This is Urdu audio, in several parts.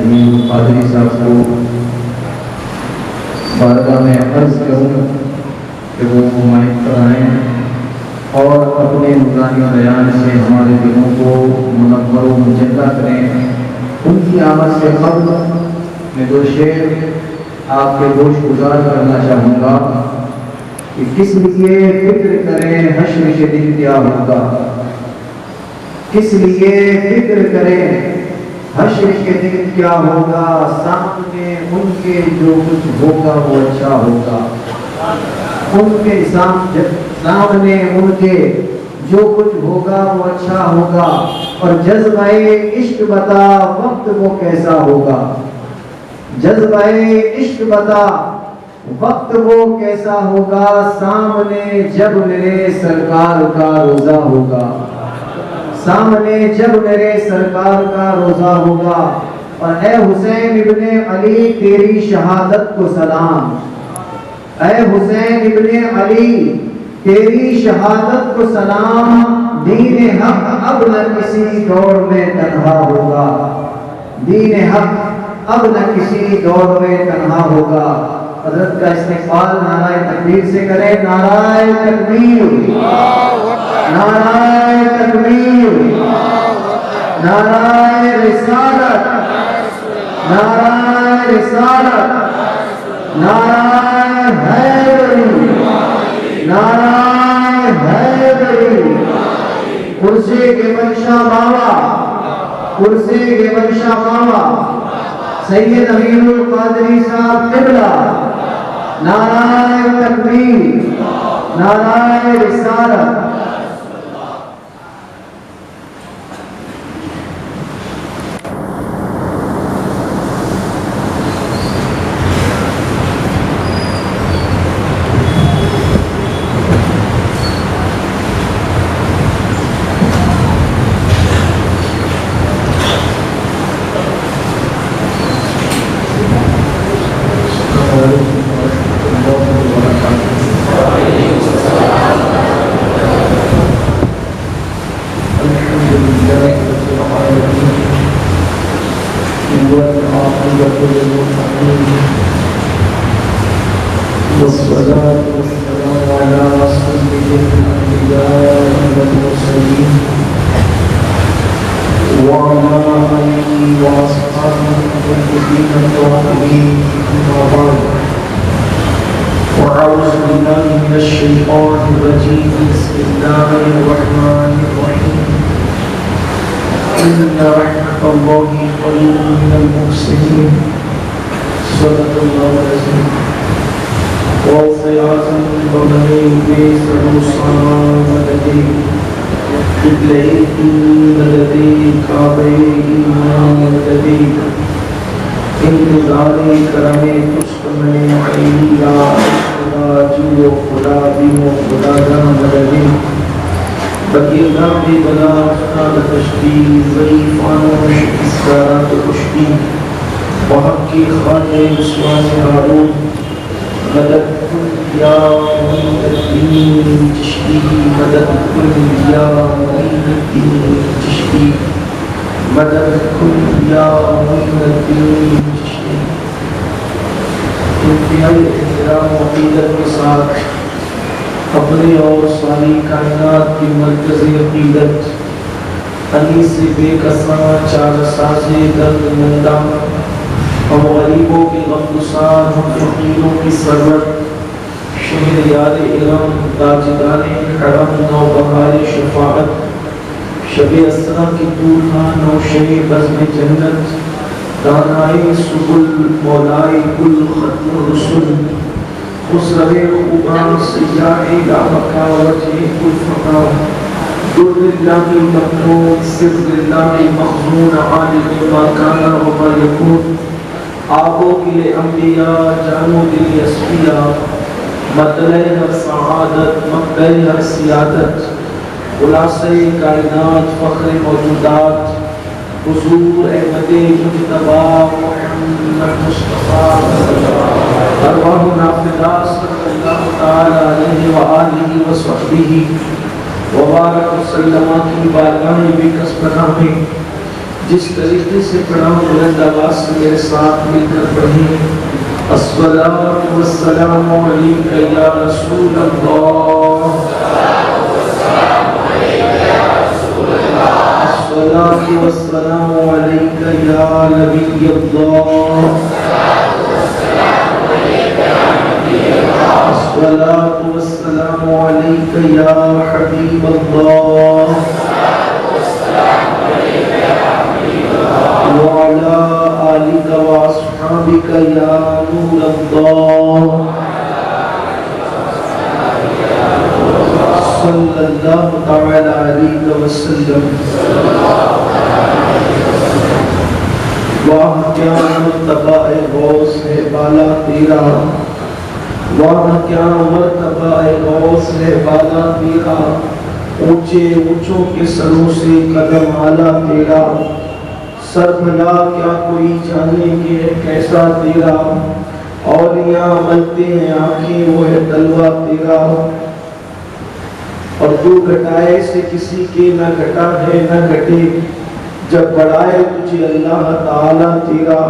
امین قادری صاحب کو بارگاہ میں عرض کروں کہ وہ مائک پر آئیں اور اپنے نورانی بیان سے ہمارے دلوں کو منور و مجلہ کریں۔ ان کی آمد سے قبل میں دو شعر آپ کے گوش گزار کرنا چاہوں گا کہ کس لیے فکر کریں حشر کے دن کیا ہوگا، کس لیے فکر کریں حشر کے دن کیا ہوگا، سامنے ان کے جو کچھ ہوگا وہ اچھا ہوگا، ان کے سامنے ان کے جو کچھ ہوگا وہ اچھا ہوگا، اور جذبہ عشق بتا وقت وہ کیسا ہوگا، جذبہ عشق بتا وقت وہ کیسا ہوگا، سامنے جب میرے سرکار کا روزہ ہوگا، سامنے جب میرے سرکار کا روزہ ہوگا۔ اور اے حسین ابن علی تیری شہادت کو سلام، اے حسین ابن علی تیری شہادت کو سلام، دین حق اب نہ کسی دور میں تنہا ہوگا، دین حق اب نہ کسی دور میں تنہا ہوگا۔ حضرت کا استقبال نعرہ تکبیر سے کرے، نعرہ تکبیر، نعرہ تکبیر، نعرہ رسالت، نعرہ رسالت، نعرہ حیدری، نعرہ حیدری۔ کرسی کے منشا بابا، کرسی کے منشا بابا سید امین القادری صاحب قبلہ، نعرہ تکبیر، نعرہ رسالت۔ انتہائی احترام و عقیدت کے ساتھ اپنے اور ساری کائنات کی مرکزی عقیدت علی سے بے کساں چار سازے درد مندہ، ہم غریبوں کے غمگسار، ہم فقیروں کی سرورت، شہر یار ارم، تاجدار حرم، نوبہار شفاعت، شب اسرا کی طوفان نوشے بزم جنت، دانائی سبل مولائی کل ختم رسول، خسرے خوبان سیاہ لامکا وجہ کل فقا، در اللہ مقنون سر اللہ مخزون عالم ما کانا وما یکون، آبوں کے انبیاء جانو دل اسفیاء، مطلع ہر سعادت مقبل ہر سیادت، خلاصہ کائنات فخر موجودات، حضور احمد مجتبی محمد مصطفیٰ ارواحنا فدا صلی اللہ تعالی علیہ وآلہ وصحبہ وبارک وسلم کی بارگاہ بے کس پناہ میں جس طریقے سے پڑھا بلند آواز سے میرے ساتھ مل کر پڑھیں. الصلاۃ والسلام علیک یا رسول اللہ. الصلاۃ والسلام علیک یا نبی اللہ. الصلاۃ والسلام علیک یا حبیب اللہ. وعلى آلك وأصحابك يا نور الله. صلى الله تعالى عليك وسلم. واہ کیا مرتبہ غوث ہے بالا تیرا. واہ کیا مرتبہ غوث ہے بالا تیرا. اونچے اونچوں کے سروں سے قدم اعلیٰ تیرا. سر بھلا کیا کوئی جانے کہ کیسا تیرا. اولیاء ملتے ہیں آنکھیں وہ ہے تلوہ تیرا. اور جو گھٹائے سے کسی کے نہ گھٹا ہے نہ گھٹے. جب بڑھائے تجھے اللہ تعالیٰ تیرا.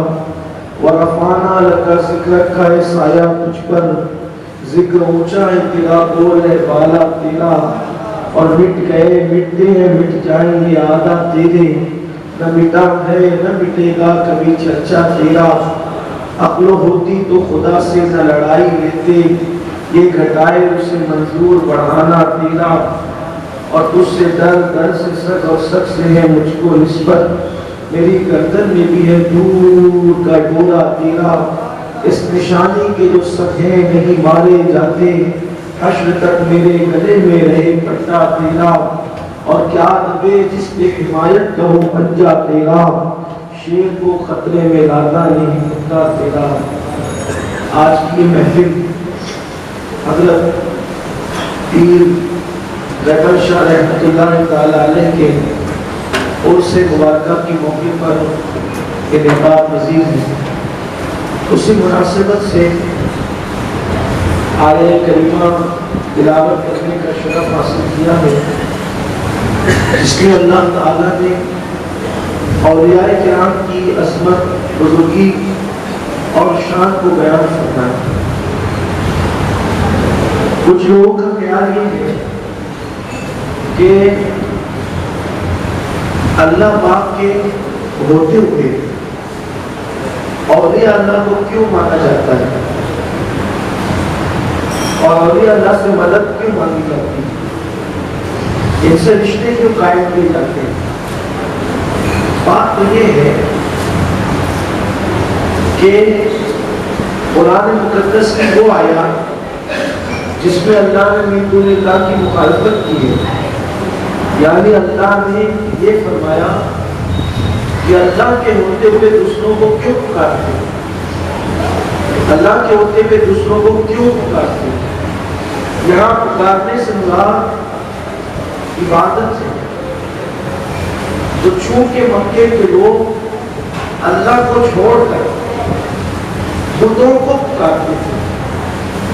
ورفعنا لک ذکرک کا ہے سایہ تجھ پر. ذکر اونچا ہے تیرا بول ہے بالا تیرا. اور مٹ گئے مٹتے ہیں مٹ جائیں گے آدھا تیرے. نہ مٹا ہے نہ مٹے گا کبھی چرچا تیرا. عقل ہوتی تو خدا سے نہ لڑائی لیتے. یہ گھٹائے اسے منظور بڑھانا تیرا. اور تجھ سے در در سے سگ اور سگ سے ہے مجھ کو نسبت. میری گردن میں بھی ہے دور کا ڈورا تیرا. اس نشانی کے جو سگ ہیں نہیں مارے جاتے. حشر تک میرے گلے میں رہے پٹا تیرا. اور کیا دبے جس پہ حمایت کا ہو پنجا تیرا. شیر کو خطرے میں لاتا نہیں کتا تیرا. آج کی محفل حضرت پیر زیبر شاہ رحمۃ اللہ تعالیٰ علیہ کے عرس مبارکہ کے موقع پر انعقاد پذیر ہے. اسی مناسبت سے آیہ کریمہ تلاوت کرنے کا شرف حاصل کیا ہے جس میں اللہ تعالیٰ نے اولیاء کرام کی عظمت بزرگی اور شان کو بیان فرمایا. کچھ لوگوں کا خیال یہ ہے کہ اللہ پاک کے ہوتے ہوئے اولیاء اللہ کو کیوں مانا جاتا ہے اور اولیاء اللہ سے مدد کیوں مانگی جاتی ہے. ان سے رشتے کیوں قائم کیے جاتے ہیں. بات تو یہ ہے کہ قرآن مقدس کی وہ آیات جس میں اللہ نے من دون اللہ کی مخالفت کی ہے. یعنی اللہ نے یہ فرمایا کہ اللہ کے ہوتے ہوئے دوسروں کو کیوں پکارتے. اللہ کے ہوتے ہوئے دوسروں کو کیوں پکارتے. یہاں پکارنے سے مراد عبادت ہے. تو چونکہ مکے کے لوگ اللہ کو چھوڑ کر بتوں کو پکارتے تھے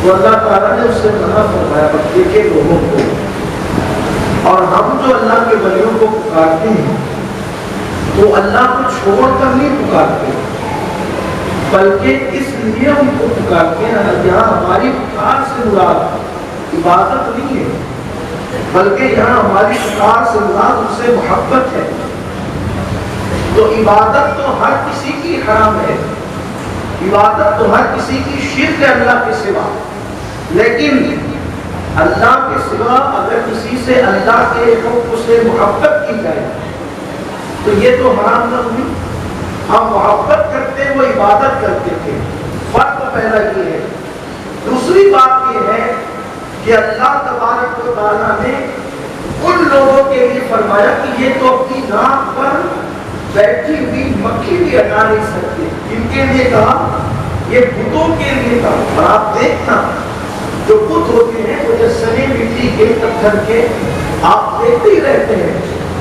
تو اللہ تعالیٰ نے اس سے منع فرمایا مکے کے لوگوں کو. اور ہم جو اللہ کے ولیوں کو پکارتے ہیں تو اللہ کو چھوڑ کر نہیں پکارتے بلکہ اس لیے ہم کو پکارتے ہیں. یہاں ہماری پکار سے مراد عبادت نہیں ہے بلکہ یہاں ہماری پکار سے مراد اس سے محبت ہے. تو عبادت تو ہر کسی کی حرام ہے. عبادت تو ہر کسی کی شرک ہے اللہ کے سوا. لیکن اللہ کے سوا اگر کسی سے اللہ کے حکم سے محبت کی جائے تو یہ تو حرام نہ ہوئی. ہم محبت کرتے وہ عبادت کرتے تھے. فرق پہلا یہ ہے. دوسری بات یہ ہے کہ اللہ تبارک و تعالیٰ نے ان لوگوں کے لیے فرمایا کہ یہ تو اپنی ناک پر بیٹھی ہوئی مکھی بھی ہٹا نہیں سکتے. ان کے لیے کہا یہ بتوں کے لیے کہا. اور آپ دیکھنا جو بت ہوتے ہیں وہ جسنے مٹی کے پتھر کے آپ دیکھتے ہی رہتے ہیں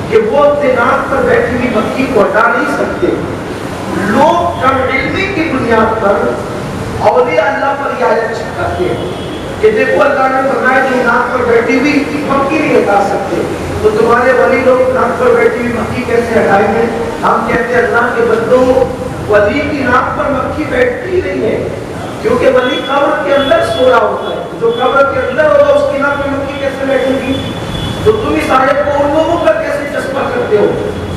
کہ وہ اپنے ناک پر بیٹھی ہوئی مکھی کو ہٹا نہیں سکتے. لوگ کم علمی کی بنیاد پر اولیاء اللہ پر یہ آیت چپکاتے ہیں کہ دیکھو اللہ نے فرمایا کہ ناک پر بیٹھی ہوئی مکھی نہیں ہٹا سکتے تو تمہارے ولی لوگ ناک پر بیٹھی ہوئی مکھی کیسے ہٹائیں گے. ہم کہتے ہیں اللہ کے بندوں، ولی کی ناک پر مکھی بیٹھتی نہیں ہے، کیونکہ ولی قبر کے اندر سو رہا ہوتا ہے، جو قبر کے اندر ہوگا اس کی ناک پر مکھی کیسے بیٹھے گی؟ تو تم اس آیت کو ان لوگوں پر کیسے چسپاں کرتے ہو؟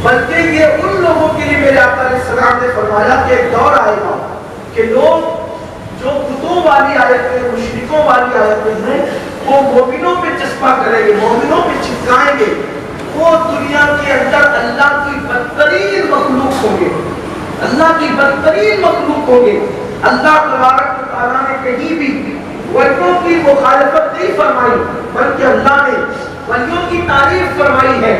بلکہ یہ ان لوگوں کے لیے میرے آقا علیہ السلام نے فرمایا کہ ایک دور آئے گا کہ لوگ جو بتوں والی آیتیں، مشرکوں والی آیتیں ہیں، وہ مومنوں پہ چسپاں کریں گے، مومنوں پہ چپکائیں گے۔ وہ دنیا کے اندر اللہ کی بدترین مخلوق ہوں گے، اللہ کی بدترین مخلوق ہوں گے۔ اللہ تبارک و تعالیٰ نے کہیں بھی ولیوں کی مخالفت نہیں فرمائی، بلکہ اللہ نے ولیوں کی تعریف فرمائی ہے۔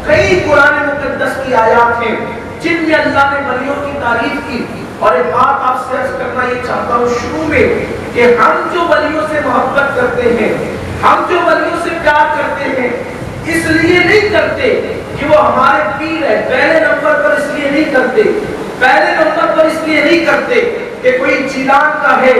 کئی قرآن مقدس کی آیات ہیں جن میں اللہ نے ولیوں کی تعریف کی۔ اور ایک بات آپ سے عرض کرنا یہ چاہتا ہوں شروع میں کہ ہم جو ولیوں سے محبت کرتے ہیں، ہم جو ولیوں سے پیار کرتے ہیں، اس لیے نہیں کرتے کہ وہ ہمارے پیر ہے، پہلے نمبر پر اس لیے نہیں کرتے، پہلے نمبر پر اس لیے نہیں کرتے کہ کوئی جیلان کا ہے،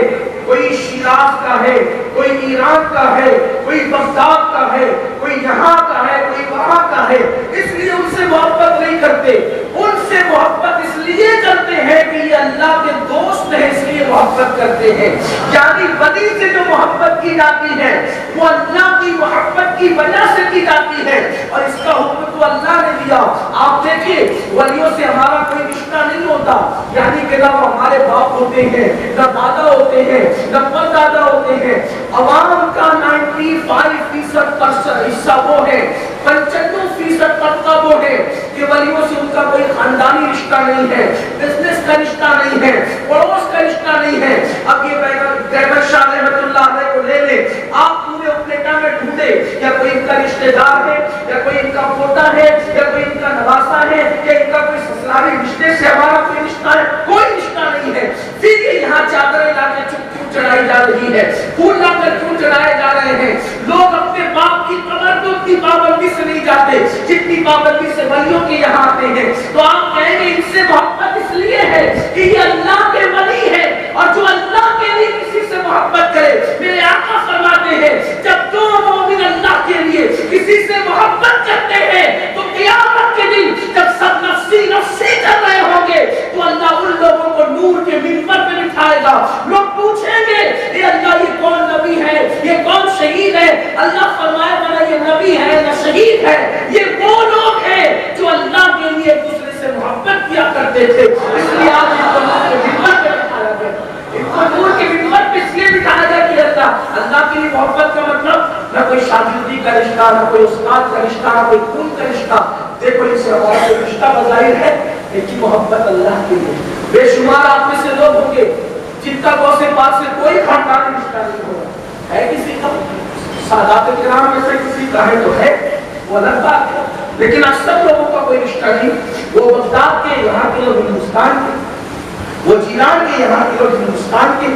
کوئی شیراز کا ہے، کوئی ایران کا ہے، کوئی بغداد کا ہے، کوئی یہاں کا ہے، کوئی وہاں کا ہے، اس لیے ان سے محبت نہیں کرتے۔ ان سے محبت اس لیے کرتے ہیں کہ یہ اللہ کے دوست ہیں، اس لیے محبت کرتے ہیں۔ یعنی ولی سے جو محبت کی جاتی ہے وہ اللہ کی محبت کی وجہ سے کی جاتی ہے، اور اس کا حکم تو اللہ نے دیا۔ آپ دیکھیں ولیوں سے ہمارا کوئی رشتہ نہیں ہوتا، یعنی کہ نہ وہ ہمارے باپ ہوتے ہیں، نہ دادا ہوتے ہیں، نہ پردادا ہوتے ہیں۔ عوام کا 95% حصہ وہ ہے، 95% طبقہ وہ ہے کہ ولیوں سے ان کا کوئی خاندانی رشتہ نہیں ہے، بزنس کا رشتہ نہیں ہے، پڑوس کا رشتہ نہیں ہے۔ اب یہ احمد شاہ رحمۃ اللہ علیہ کو لے لے، آپ پورے اپلیٹا میں ڈھونڈے، یا کوئی ان کا رشتہ دار ہے، یا کوئی ان کا پوتا ہے، یا کوئی ان کا نواسا ہے، یا ان کا کوئی سسرالی رشتے سے ہمارا کوئی رشتہ ہے، کوئی رشتہ نہیں ہے۔ پھر یہ یہاں چادریں لا کے کیوں چڑھائی جا رہی ہے، پھول لا کر کیوں چڑھائے جا رہے ہیں؟ لوگ اپنے باپ کی قبر کو اتنی پابندی سے نہیں جاتے جتنی پابندی سے ولیوں کے یہاں آتے ہیں۔ تو آپ کہیں گے ان سے محبت اس لیے ہے کہ یہ اللہ کے ولی ہے، اور جو اللہ کے لیے کسی سے محبت کرے، میرے آقا فرماتے ہیں جب دو مومن اللہ کے لیے کسی سے محبت کرتے ہیں تو قیامت کے دن جب سب نفسی نفسی کر رہے ہوں گے تو اللہ ان لوگوں کو نور کے منبر پہ بٹھائے گا۔ لوگ پوچھیں گے اے اللہ یہ کون نبی ہے، یہ کون شہید ہے؟ اللہ فرمائے گا نہ یہ نبی ہے نہ شہید ہے، یہ وہ لوگ ہیں جو اللہ کے لیے ایک دوسرے سے محبت کیا کرتے تھے، اس لیے آج ان کو نور کے منبر پہ بٹھایا گیا۔ ان کو نور کے منبر پہ اس لیے بٹھایا گیا کہ اللہ کے لیے محبت کا مطلب نہ کوئی شاگردی کا رشتہ، نہ کوئی استاد کا رشتہ، نہ کوئی خون کا رشتہ۔ دیکھو اس سے ہمارا کوئی رشتہ بظاہر ہے لیکن محبت اللہ کے لیے۔ بے شمار آپ میں سے لوگ ہوں گے جن کا غوث پاک سے کوئی خاندانی رشتہ نہیں ہوگا، ہے کسی کا، سادات کرام میں سے کسی کا ہے تو ہے، وہ الگ بات ہے، لیکن اکثر لوگوں کا کوئی رشتہ نہیں۔ وہ بغداد کے یہاں کے لوگ ہندوستان کے، وہ جیلان کے یہاں کے لوگ ہندوستان کے،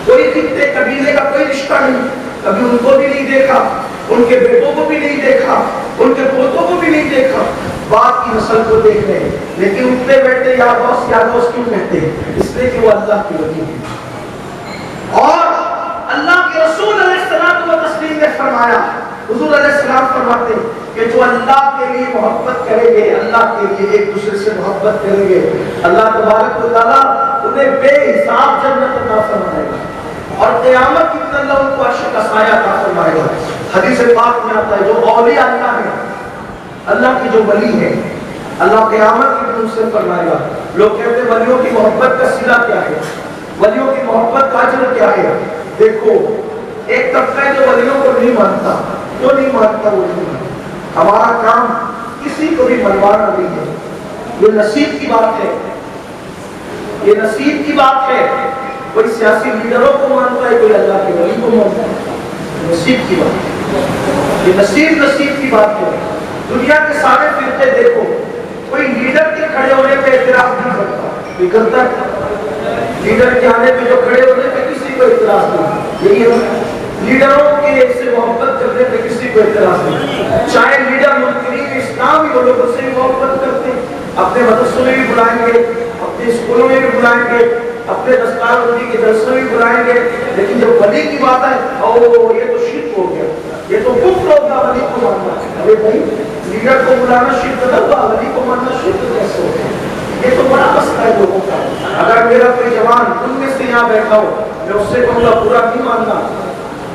کوئی خطے قبیلے کا کوئی رشتہ نہیں، کبھی ان کو بھی نہیں دیکھا، ان کے بیٹوں کو بھی نہیں دیکھا، ان کے پوتوں کو بھی نہیں دیکھا، بعد کی نسل کو دیکھ رہے ہیں، لیکن اٹھتے بیٹھتے یا دوست کیوں کہتے ہیں؟ اس لیے کہ وہ اللہ کے ولی ہیں۔ اور اللہ کے رسول علیہ السلام و تسلیم نے فرمایا، حضور علیہ السلام فرماتے ہیں کہ جو اللہ کے لیے محبت کریں گے، اللہ کے لیے ایک دوسرے سے محبت کریں گے، اللہ تبارک و تعالیٰ انہیں بے حساب جنت عطا فرمائے گا، اور قیامت کے دن اللہ ان کو عرش کا سایہ عطا فرمائے گا۔ حدیث پاک میں آتا ہے جو اولیاء اللہ ہے، اللہ کی جو ولی ہے، اللہ قیامت کے دن ان سے فرمائے گا۔ لوگ کہتے ہیں ولیوں کی محبت کا صلہ کیا ہے، ولیوں کی محبت کا اجر کیا ہے؟ دیکھو ایک طبقہ ہے جو ولیوں کو نہیں مانتا، جو نہیں مانتا وہ نہیں مانتا۔ ہمارا کام کسی کو بھی منوانا نہیں ہے، یہ نصیب کی بات ہے، یہ نصیب کی بات ہے۔ کوئی سیاسی لیڈروں کو مانتا ہے، کوئی اللہ کے ولی کو مانتا ہے، نصیب کی بات ہے، یہ نصیب کی بات ہے۔ دنیا کے سارے فرقے دیکھو، کوئی لیڈر کے کھڑے ہونے پہ اعتراض نہیں کرتا، کوئی کرتا ہے؟ لیڈر کے آنے پہ جو کھڑے ہونے پہ کسی کو اعتراض نہیں، یہی ہے لیڈروں کے سے محبت کرنے پہ کسی کو اعتراض نہیں۔ چاہے لیڈر منکرین اسلام ہی وہ لوگ اس سے محبت کرتے ہیں، اپنے مدرسوں میں بھی بلائیں گے، اپنے اسکولوں میں بھی بلائیں گے، اپنے دستار بندی کے جلسوں میں بھی بلائیں گے، لیکن جب ولی کی بات ہے یہ تو شرک ہو گیا، یہ تو کفر ہوگا ولی کو ماننا۔ ارے بھائی لیڈر کو بلانا شرک نہ ہوگا، ولی کو ماننا شرک کیسے ہوگا؟ یہ تو بڑا مسئلہ ہے لوگوں کا. اگر میرا کوئی جوان ان میں سے یہاں بیٹھا ہو, میں اس سے کہوں گا برا نہیں ماننا,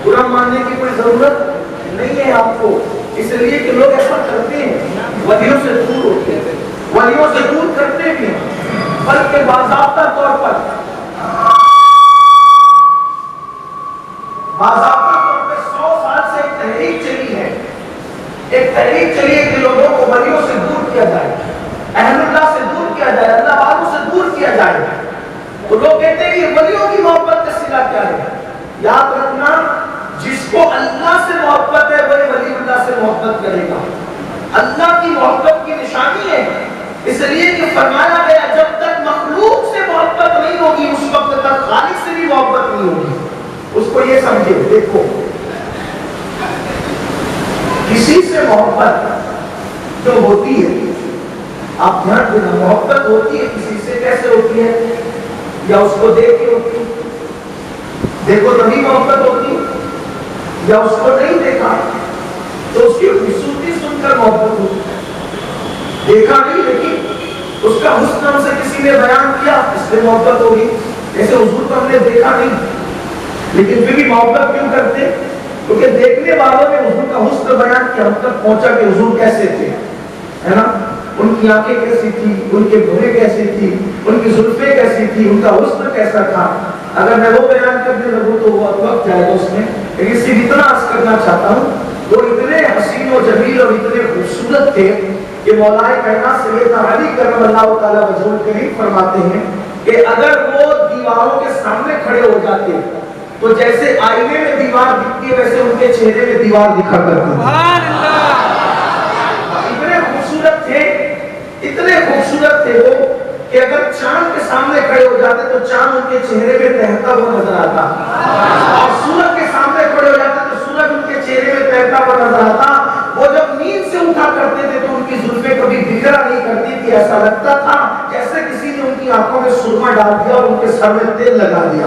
برا ماننے کی کوئی ضرورت نہیں ہے آپ کو, اس لیے کہ لوگ ایسا کرتے ہیں, ولیوں سے دور ہوتے ہیں, ولیوں سے دور کرتے بھی ہیں, بلکہ باضابطہ طور پر باضابطہ طور پہ 100 سال سے ایک تحریک چلی ہے, ایک تحریک چلی ہے کہ لوگوں کو ولیوں سے دور کیا جائے, اہل اللہ سے دور کیا جائے, اللہ والوں سے دور کیا جائے. تو لوگ کہتے ہیں کہ ولیوں کی محبت کا صلہ کیا ہے؟ یاد رکھنا, جس کو اللہ سے محبت ہے وہی ولی اللہ سے محبت کرے گا. اللہ کی محبت کی نشانی ہے, اس لیے کہ فرمایا گیا جب تک مخلوق سے محبت نہیں ہوگی اس وقت تک خالق سے بھی محبت نہیں ہوگی. اس کو یہ سمجھے, دیکھو کسی سے محبت جو ہوتی ہے, آپ دھیان دینا, محبت ہوتی ہے کسی سے, کیسے ہوتی ہے؟ یا اس کو دیکھ کے ہوتی ہے, دیکھو تبھی محبت ہوتی ہے, یا اس کو نہیں دیکھا تو اس کی خوبصورتی سن کر محبت ہوتی ہے, دیکھا نہیں لیکن اس کا حسن ہم سے کسی نے بیان کیا اس لیے محبت ہوگی. جیسے حضور کو ہم نے دیکھا نہیں لیکن پھر بھی محبت کیوں کرتے؟ کیونکہ دیکھنے والوں نے حضور کا حسن بیان کیا, ہم تک پہنچا کہ حضور کیسے تھے, ہے نا, ان کی آنکھیں کیسی تھی, ان کے بھویں کیسی تھی, ان کی زلفیں کیسی تھی, ان کا حسن کیسا تھا. اگر میں وہ بیان کرنے لگوں تو وہ وقت جائے گا اس میں, لیکن صرف اتنا عرض کرنا چاہتا ہوں, وہ اتنے حسین و جمیل اور اتنے خوبصورت تھے کہ مولا کائنات سیدنا علی کرم اللہ تعالیٰ وجہ کریم فرماتے ہیں کہ اگر وہ دیواروں کے سامنے کھڑے ہو جاتے تو جیسے آئینے میں دیوار دکھتی ہے ویسے ان کے چہرے میں دیوار دکھا کرتی. سبحان اللہ. اتنے خوبصورت تھے, اتنے خوبصورت تھے وہ کہ اگر چاند کے سامنے کھڑے ہو جاتے تو چاند ان کے چہرے میں تہتا ہوا نظر آتا, اور سورج کے سامنے کھڑے ہو جاتے تو سورج ان کے چہرے میں تہتا ہوا نظر آتا. وہ جب نیند سے اٹھا کرتے تھے تو ان کی زلفیں کبھی بکھرا نہیں کرتی تھی, ایسا لگتا تھا جیسے کسی نے ان کی آنکھوں میں سرما ڈال دیا اور ان کے سر میں تیل لگا دیا.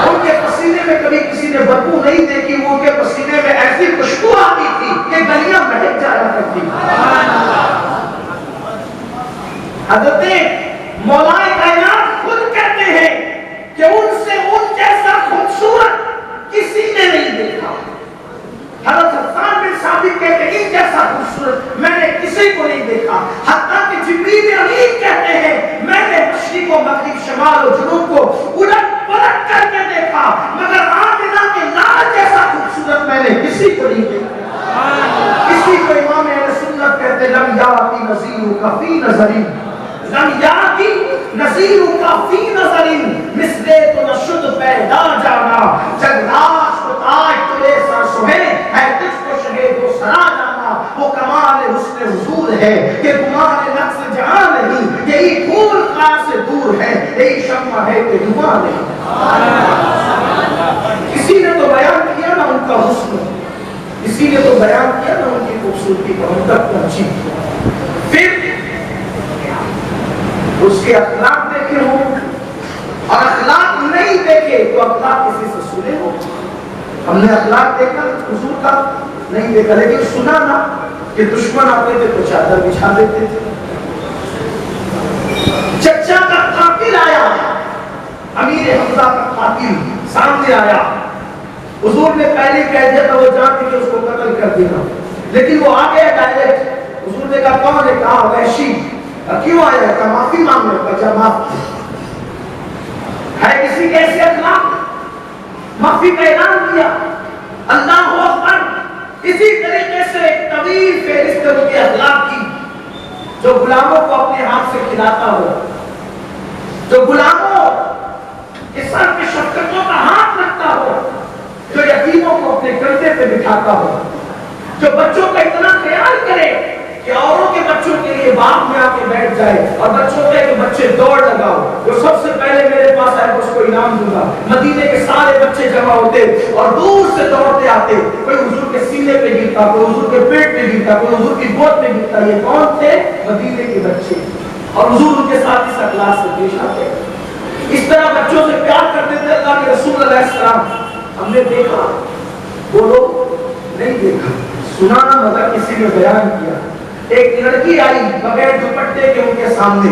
ان کے پسینے میں کبھی کسی نے بدبو نہیں دیکھی, وہ ان کے پسینے میں ایسی خوشبو آتی تھی کہ گلیاں مہک جایا کرتی. حضرت مولا کائنات خود کہتے ہیں کہ ان سے ان جیسا خوبصورت کسی نے نہیں دیکھا. حضرت حسان بن ثابت کہتے ہیں ان جیسا خوبصورت میں نے کسی کو نہیں دیکھا. حتیٰ کہ جبریل امین کہتے ہیں میں نے مشرق و مغرب, شمال و جنوب کو الٹ پلٹ کر کے دیکھا, مگر آمنہ کے لال جیسا خوبصورت میں نے کسی کو نہیں دیکھا. کسی کو امام اہل سنت کہتے ہیں لم یاتی نظیر کا فی نظری, لم یاتی نظیر کا فی نظری, مثلے تو نہ شد پیدا جانا, جگراج کو تاج تلے سر سہے ہے تجھ کو شہید و سرا جانا. وہ کمال حسن حضور ہے کہ گمان نقص جہاں نہیں, یہی پھول خاص سے دور ہے, یہی شمع ہے کہ دعا نہیں. کسی نے تو بیان کیا نا ان کا حسن, کسی نے تو بیان کیا نا ان کی خوبصورتی کو, ہم تک پہنچی. پھر اس کے اخلاق دیکھے ہوں, اور اخلاق نہیں دیکھے تو اخلاق کسی سے سنے ہو. ہم نے اخلاق دیکھا حضور کا نہیں دیکھا, لیکن سنا نا کہ دشمن آتے تھے تو چادر بچھا دیتے تھے. چچا کا قاتل آیا, امیر حمزہ کا قاتل سامنے آیا, حضور نے پہلے کہہ دیا تھا وہ جانتے کہ اس کو قتل کر دینا, لیکن وہ آ گیا ڈائریکٹ. حضور نے کہا کون ہے؟ کہا وحشی. کیوں آیا ہے؟ کہا معافی مانگنے. کہا معاف ہے کسی کے ایسے اخلاق, معافی کا اعلان کیا. اللہ اکبر. اسی طریقے سے ایک طویل فہرست ان کے اخلاق کی, جو غلاموں کو اپنے ہاتھ سے کھلاتا ہو, جو غلاموں کے سر پہ شفقتوں کا ہاتھ رکھتا ہو, جو یتیموں کو اپنے کندھے پہ بٹھاتا ہو, جو بچوں کا اتنا خیال کرے کہ اوروں کے بچوں کے لیے باپ میں آ کے بیٹھ جائے, اور بچوں کے کہ بچے دوڑ لگاؤ, جو سب سے پہلے میرے پاس آئے اس کو انعام دوں گا. مدینے کے سارے بچے جمع ہوتے اور دور سے دوڑتے آتے, کوئی حضور کے سینے پہ گرتا, کوئی حضور کے پیٹ پہ گرتا, کوئی حضور کی گود میں گرتا. یہ کون تھے؟ مدینے کے بچے. اور حضور ان کے ساتھ اس اخلاق سے پیش آتے, اس طرح بچوں سے پیار کرتے تھے. اللہ کے رسول علیہ السلام ہم نے دیکھا, بولو نہیں دیکھا, سنا نہ مگر کسی نے بیان کیا. ایک لڑکی آئی بغیر دوپٹے کے ان کے سامنے,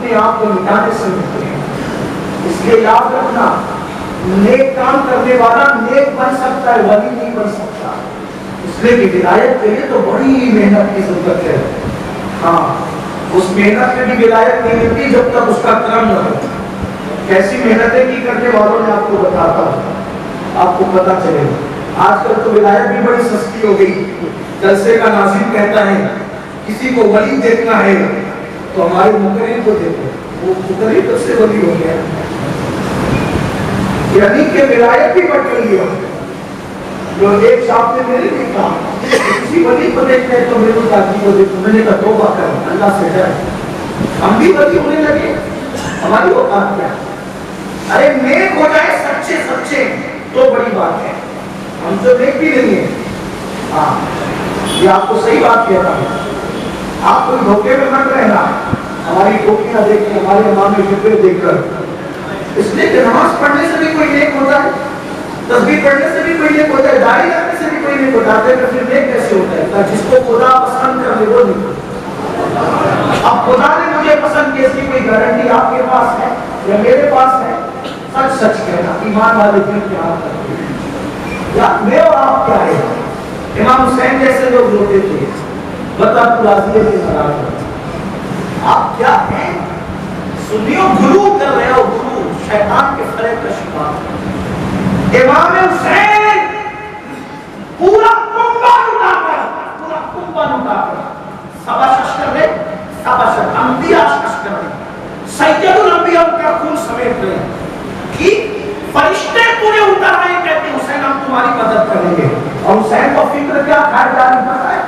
اپنے آپ کو مٹانے سے ملتے ہیں. اس لیے یاد رکھنا نیک کام کرنے والا نیک بن سکتا ہے, ولی نہیں بن سکتا. اس لیے کہ ولایت کے لیے تو بڑی محنت کی ضرورت ہے. ہاں اس محنت میں بھی ولایت نہیں ملتی جب تک اس کا کرم نہ ہو. کیسی محنتیں کی کرنے والوں نے آپ کو بتاتا ہوں, آپ کو پتا چلے. آج کل تو ولایت بھی بڑی سستی ہو گئی. جلسے کا ناظم کہتا ہے کسی کو ولی دیکھنا ہے تو ہمارے مقرر کو دیکھو, وہ مقرر تو سے ولی ہو گیا. یعنی کہ ولایت بھی بڑھ گئی ہے. جو ایک صاحب نے میرے بھی کہا کسی ولی کو دیکھتے ہیں تو میرے دادی کو دیکھو. میں نے کہا توبہ کر, اللہ سے ڈر. ہم بھی ولی ہونے لگے, ہماری اوقات کیا ہے؟ ارے نیک ہو جائے سچے سچے تو بڑی بات ہے. ہم تو نیک بھی نہیں ہیں. ہاں یہ آپ کو صحیح بات کہتا ہوں. آپ کوئی دھوکے میں مت رہنا. ہماری ٹوپیاں دیکھ کے, ہمارے امام فکر دیکھ کر, اس لیے کہ نماز پڑھنے سے بھی کوئی نیک ہوتا ہے, تسبیح پڑھنے سے بھی کوئی نیک ہوتا ہے, داڑھی رکھنے سے بھی کوئی نیک ہوتا ہے. تو پھر نیک کیسے ہوتا ہے؟ جس کو خدا پسند کر لے وہ نہیں. اب خدا نے مجھے پسند کی اس کی کوئی گارنٹی آپ کے پاس ہے یا میرے پاس ہے؟ سچ سچ کہنا, ایمان والے دل کے ہاتھ کرتے ہیں. یا میں اور آپ کیا ہے؟ امام حسین جیسے لوگ روتے تھے, بتا پلازیے کے ناراض. آپ کیا ہیں؟ سنیو, گرو کر رہے ہو, گرو شیطان کے فریب کا شکار. امام حسین پورا کنبہ لٹا کر سبا ششکر ہے, سبا ششکر انبیاء ششکر ہے, سید الانبیاء کا خون سمیٹ رہے ہیں کہ فرشتے پورے اتر رہے ہیں, کہتے ہیں حسین ہم تمہاری مدد کریں گے. اور حسین کو فکر کیا کھائے جاری پتا ہے؟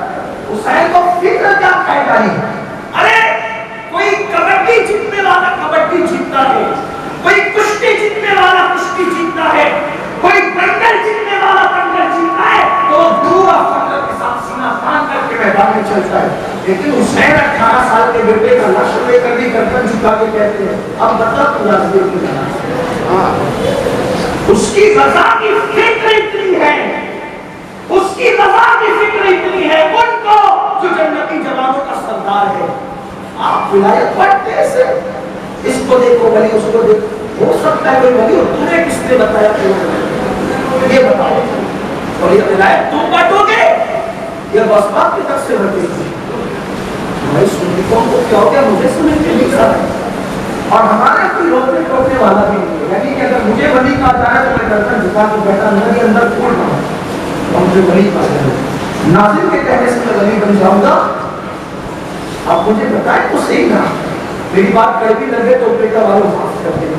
حسین کو فکر کیا کھائے جاری. ارے کوئی کبڈی جیتنے والا کبڈی جیتتا ہے, کوئی کشتی جیتنے والا کشتی جیتتا ہے, کوئی دنگل جیتنے والا دنگل جیتتا ہے, تو دور فخر کے ساتھ سینہ تان کر کے میدان میں چلتا ہے. لیکن حسین 18 سال کے بیٹے کا لشکر لے کر بھی گردن جھکا کے کہتے ہیں اب بتا تو لازمی کی جانا. اس کی رضا کی فکر اتنی ہے, اس کی رضا کی فکر اتنی ہے ان کو جو جنتی جوانوں کا سردار ہے. آپ ولایت پڑھتے ایسے, اس کو دیکھو ولی, اس کو دیکھو. ہو سکتا ہے کوئی ولی, اور تمہیں کس نے بتایا کہ یہ بتاؤ, اور یہ ولایت تم بانٹو گے یہ بسپات کی طرف سے بٹے گی. بھائی سنتوں کو کیا ہو گیا مجھے سمجھ کے نہیں رہا ہے, اور ہمارے کوئی روکنے ٹوکنے والا بھی نہیں ہے. یعنی کہ اگر مجھے ولی کہا جائے تو میں گردن جھکا کے بیٹھا میرے اندر پھول رہا ہوں, اور مجھے ولی کہا جائے ناظم کے کہنے سے میں ولی بن جاؤں گا. آپ مجھے بتائیں تو صحیح نا, میری بات کڑوی لگے تو بیٹا والوں معاف کر دیں,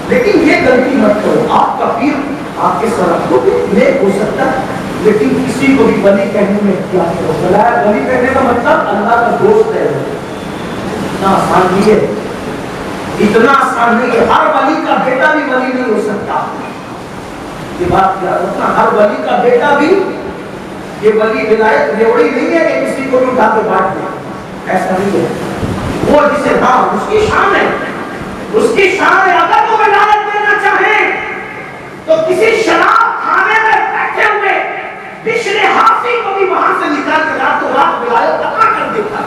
لیکن یہ غلطی مت کرو. آپ کا پیر آپ کے سرحد کو بھی نیک ہو سکتا ہے, لیکن کسی کو بھی ولی کہنے میں کیا کرو. ولی کہنے کا مطلب اللہ کا دوست ہے. اتنا آسان نہیں ہے, اتنا آسان نہیں ہے. ہر ولی کا بیٹا بھی ولی نہیں ہو سکتا. یہ بات یاد رکھنا, ہر ولی کا بیٹا بھی, یہ ولی ولایت ریوڑی نہیں ہے کہ کسی کو بھی اٹھا کے بانٹ دے, ایسا نہیں ہے. وہ جسے ہاں اس کی شان ہے, اس کی شان ہے. اگر وہ ولایت دینا چاہے تو کسی شراب کھانے میں بیٹھے ہوئے پچھلے حافظ کو بھی وہاں سے نکال کے راتوں رات ولایت عطا کر دیتا ہے.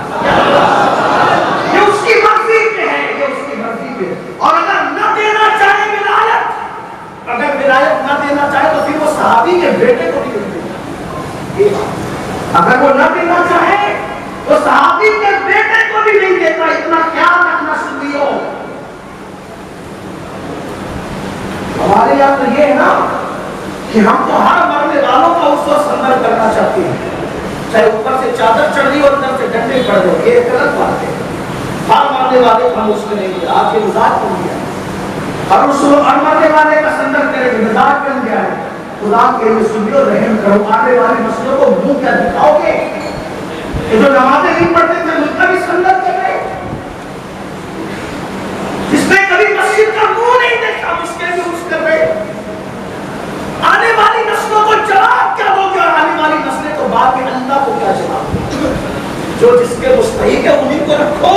یہ اس کی مرضی پہ ہے, یہ اس کی مرضی پہ. اور اگر نہ دینا چاہے ولایت, اگر ولایت نہ دینا چاہے تو پھر وہ صحابی کے بیٹے کو بھی نہیں دیتا. اگر وہ نہ دینا چاہے تو صحابی کے بیٹے کو بھی نہیں دیتا. اتنا خیال رکھنا سنیو. ہمارے یہاں تو یہ ہے نا کہ ہم تو ہر مرنے والوں کا اس وقت سندر کرنا چاہتے ہیں, چاہے اوپر سے چادر چڑھ رہی اور اندر سے ڈنڈے پڑ رہے, یہ ایک غلط بات ہے. ہر مرنے والے کا ہم اس میں نہیں دیا, آپ کے مزاج بن گیا. ہر مرنے والے کا سندر کرے گا, مزاج بن گیا ہے. خدا کے لیے سنیو, رحم کرو. آنے والے مسئلوں کو منہ کیا دکھاؤ گے؟ یہ جو نمازیں نہیں پڑھتے تھے مجھ کا بھی سندر کر رہے, جس نے کبھی مسجد کا منہ نہیں دیکھا اس کے بھی اس کر رہے. آنے والی نسلوں کو جواب کیا دو گے, اور آنے والی نسلیں تو بعد میں اللہ کو کیا جواب دو گے؟ جو جس کے مستحق ہے انہیں کو رکھو,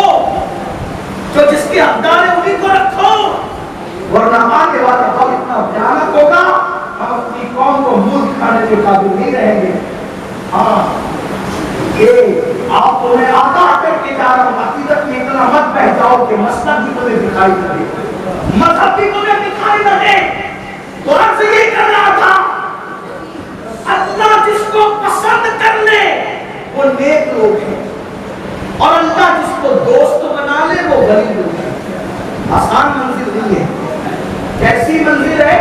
جو جس کے حقدار ہے انہیں کو رکھو, ورنہ آنے والا وقت اتنا بھیانک ہوگا ہم اپنی قوم کو منہ دکھانے کے قابل نہیں رہیں گے. ہاں یہ آپ کو میں آگاہ کر کے جا رہا ہوں, عقیدت میں اتنا مت بہ جاؤ کہ مسلک مذہب بھی تمہیں دکھائی نہ دے تو عرض یہ کر رہا تھا اللہ جس کو پسند کر لے وہ نیک لوگ ہیں اور اللہ جس کو دوست بنا لے وہ غریب لوگ ہیں. آسان منزل نہیں ہے. کیسی منزل ہے؟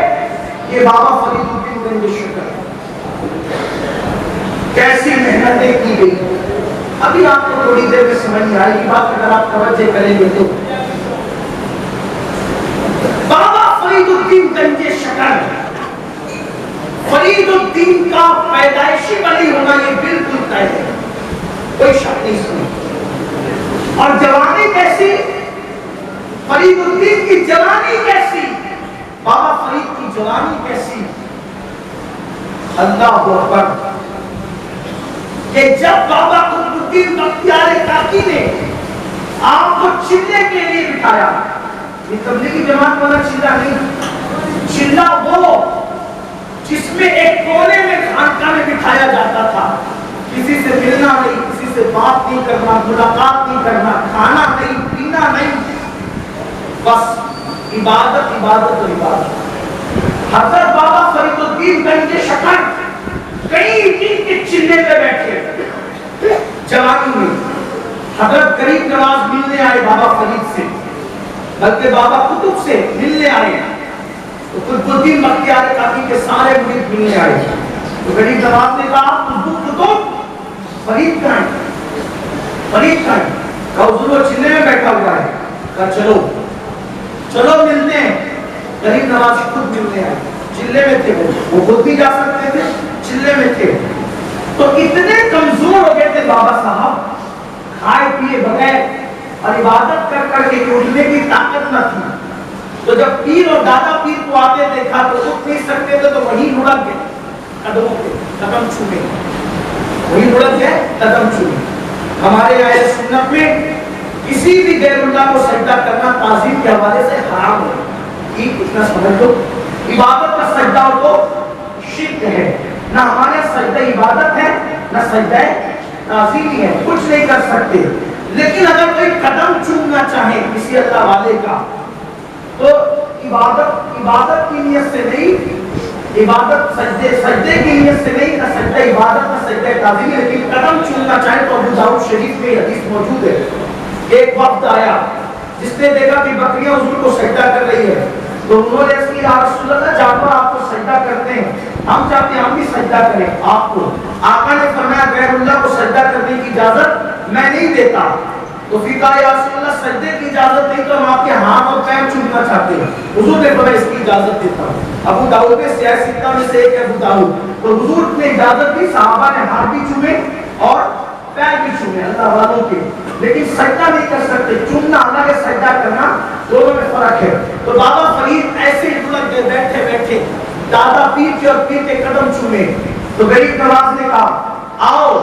یہ بابا فرید الدین گنج شکر کیسی محنتیں کی گئی. ابھی آپ کو تھوڑی دیر میں سمجھ میں آئے گی بات اگر آپ توجہ کریں گے تو. بابا فرید الدین گنج شکر فرید الدین کا پیدائشی ولی ہونا یہ بالکل طے ہے, کوئی شک نہیں سنی. اور جوانی کیسی؟ فرید الدین کی جوانی کیسی؟ بابا فرید کی جوانی کیسی؟ اللہ اکبر. کہ جب بابا قطب الدین بختیار کاکی نے آپ کو چلے کے لیے بٹھایا, یہ تبلیغی جماعت والا چلا نہیں, چلا وہ جس میں ایک کونے میں خانقاہ میں بٹھایا جاتا تھا, کسی سے ملنا نہیں, کسی سے بات نہیں کرنا, ملاقات نہیں کرنا, کھانا نہیں, پینا نہیں, بس عبادت عبادت اور عبادت. حضرت بابا فرید الدین گنج شکر کئی دن کے چلے پہ بیٹھے جوانی میں. حضرت غریب نواز ملنے آئے بابا فرید سے, بلکہ بابا قطب سے ملنے آئے, تو قطب الدین بختیار کاکی کے سارے مرید ملنے آئے. تو غریب نواز نے کہا قطب فرید کہاں ہے, فرید کہاں ہے؟ کہا حضور وہ چلے میں بیٹھا ہوا ہے. کہا چلو چلو ملتے ہیں. غریب نواز خود ملنے آئے, چلے میں تھے, وہ خود بھی جا سکتے تھے, چلے میں تھے. تو اتنے کمزور ہو گئے تھے بابا صاحب, کھائے پیے بغیر اور عبادت کر کر کے اٹھنے کی طاقت نہ تھی. تو جب پیر اور دادا پیر کو آتے دیکھا تو اٹھ نہیں سکتے تھے, تو وہی لڑک گئے قدموں پہ, قدم چھونے, وہی لڑک گئے قدم چھونے. ہمارے اہل سنت میں کسی بھی غیر اللہ کو سجدہ کرنا تعظیم کے حوالے سے حرام ہے. ٹھیک اتنا سمجھ لو, عبادت کا سجدہ ہو تو شرک ہے. نہ ہمارے سجدہ عبادت ہے نہ سجدہ تعظیمی ہے, کچھ نہیں کر سکتے. لیکن اگر کوئی قدم چومنا چاہے کسی اللہ والے کا تو عبادت کی نیت سے نہیں, عبادت سجدے کی نیت سے نہیں, نہ سجدہ عبادت نہ سجدہ تعظیمی. لیکن قدم چومنا چاہے تو ابو داؤد شریف میں حدیث موجود ہے. ایک وقت آیا جس نے دیکھا کہ بکریاں حضور کو سجدہ کر رہی ہے, تو انہوں نے اس کی یا رسول اللہ جانور آپ کو سجدہ کرتے ہیں, ہم چاہتے ہیں ہم بھی سجدہ کریں آپ کو. آقا نے فرمایا غیر اللہ کو سجدہ کرنے کی اجازت میں نہیں دیتا. تو پھر کہا یا رسول اللہ سجدے کی اجازت نہیں تو ہم آپ کے ہاتھ اور پیر چومنا چاہتے ہیں. حضور نے فرمایا اس کی اجازت دیتا ہوں. ابو داؤد میں سیاہ ستہ میں سے ایک ہے ابو داؤد. تو حضور نے اجازت دی, صحابہ نے ہاتھ بھی چومے اور پیر بھی چومے اللہ والوں کے, لیکن سجدہ نہیں کر سکتے. چومنا الگ ہے, سجدہ کرنا دونوں میں فرق ہے. تو بابا فرید ایسے لڑک گئے بیٹھے بیٹھے, دادا پیر کے اور پیر کے قدم چومے. تو غریب نواز نے کہا آؤ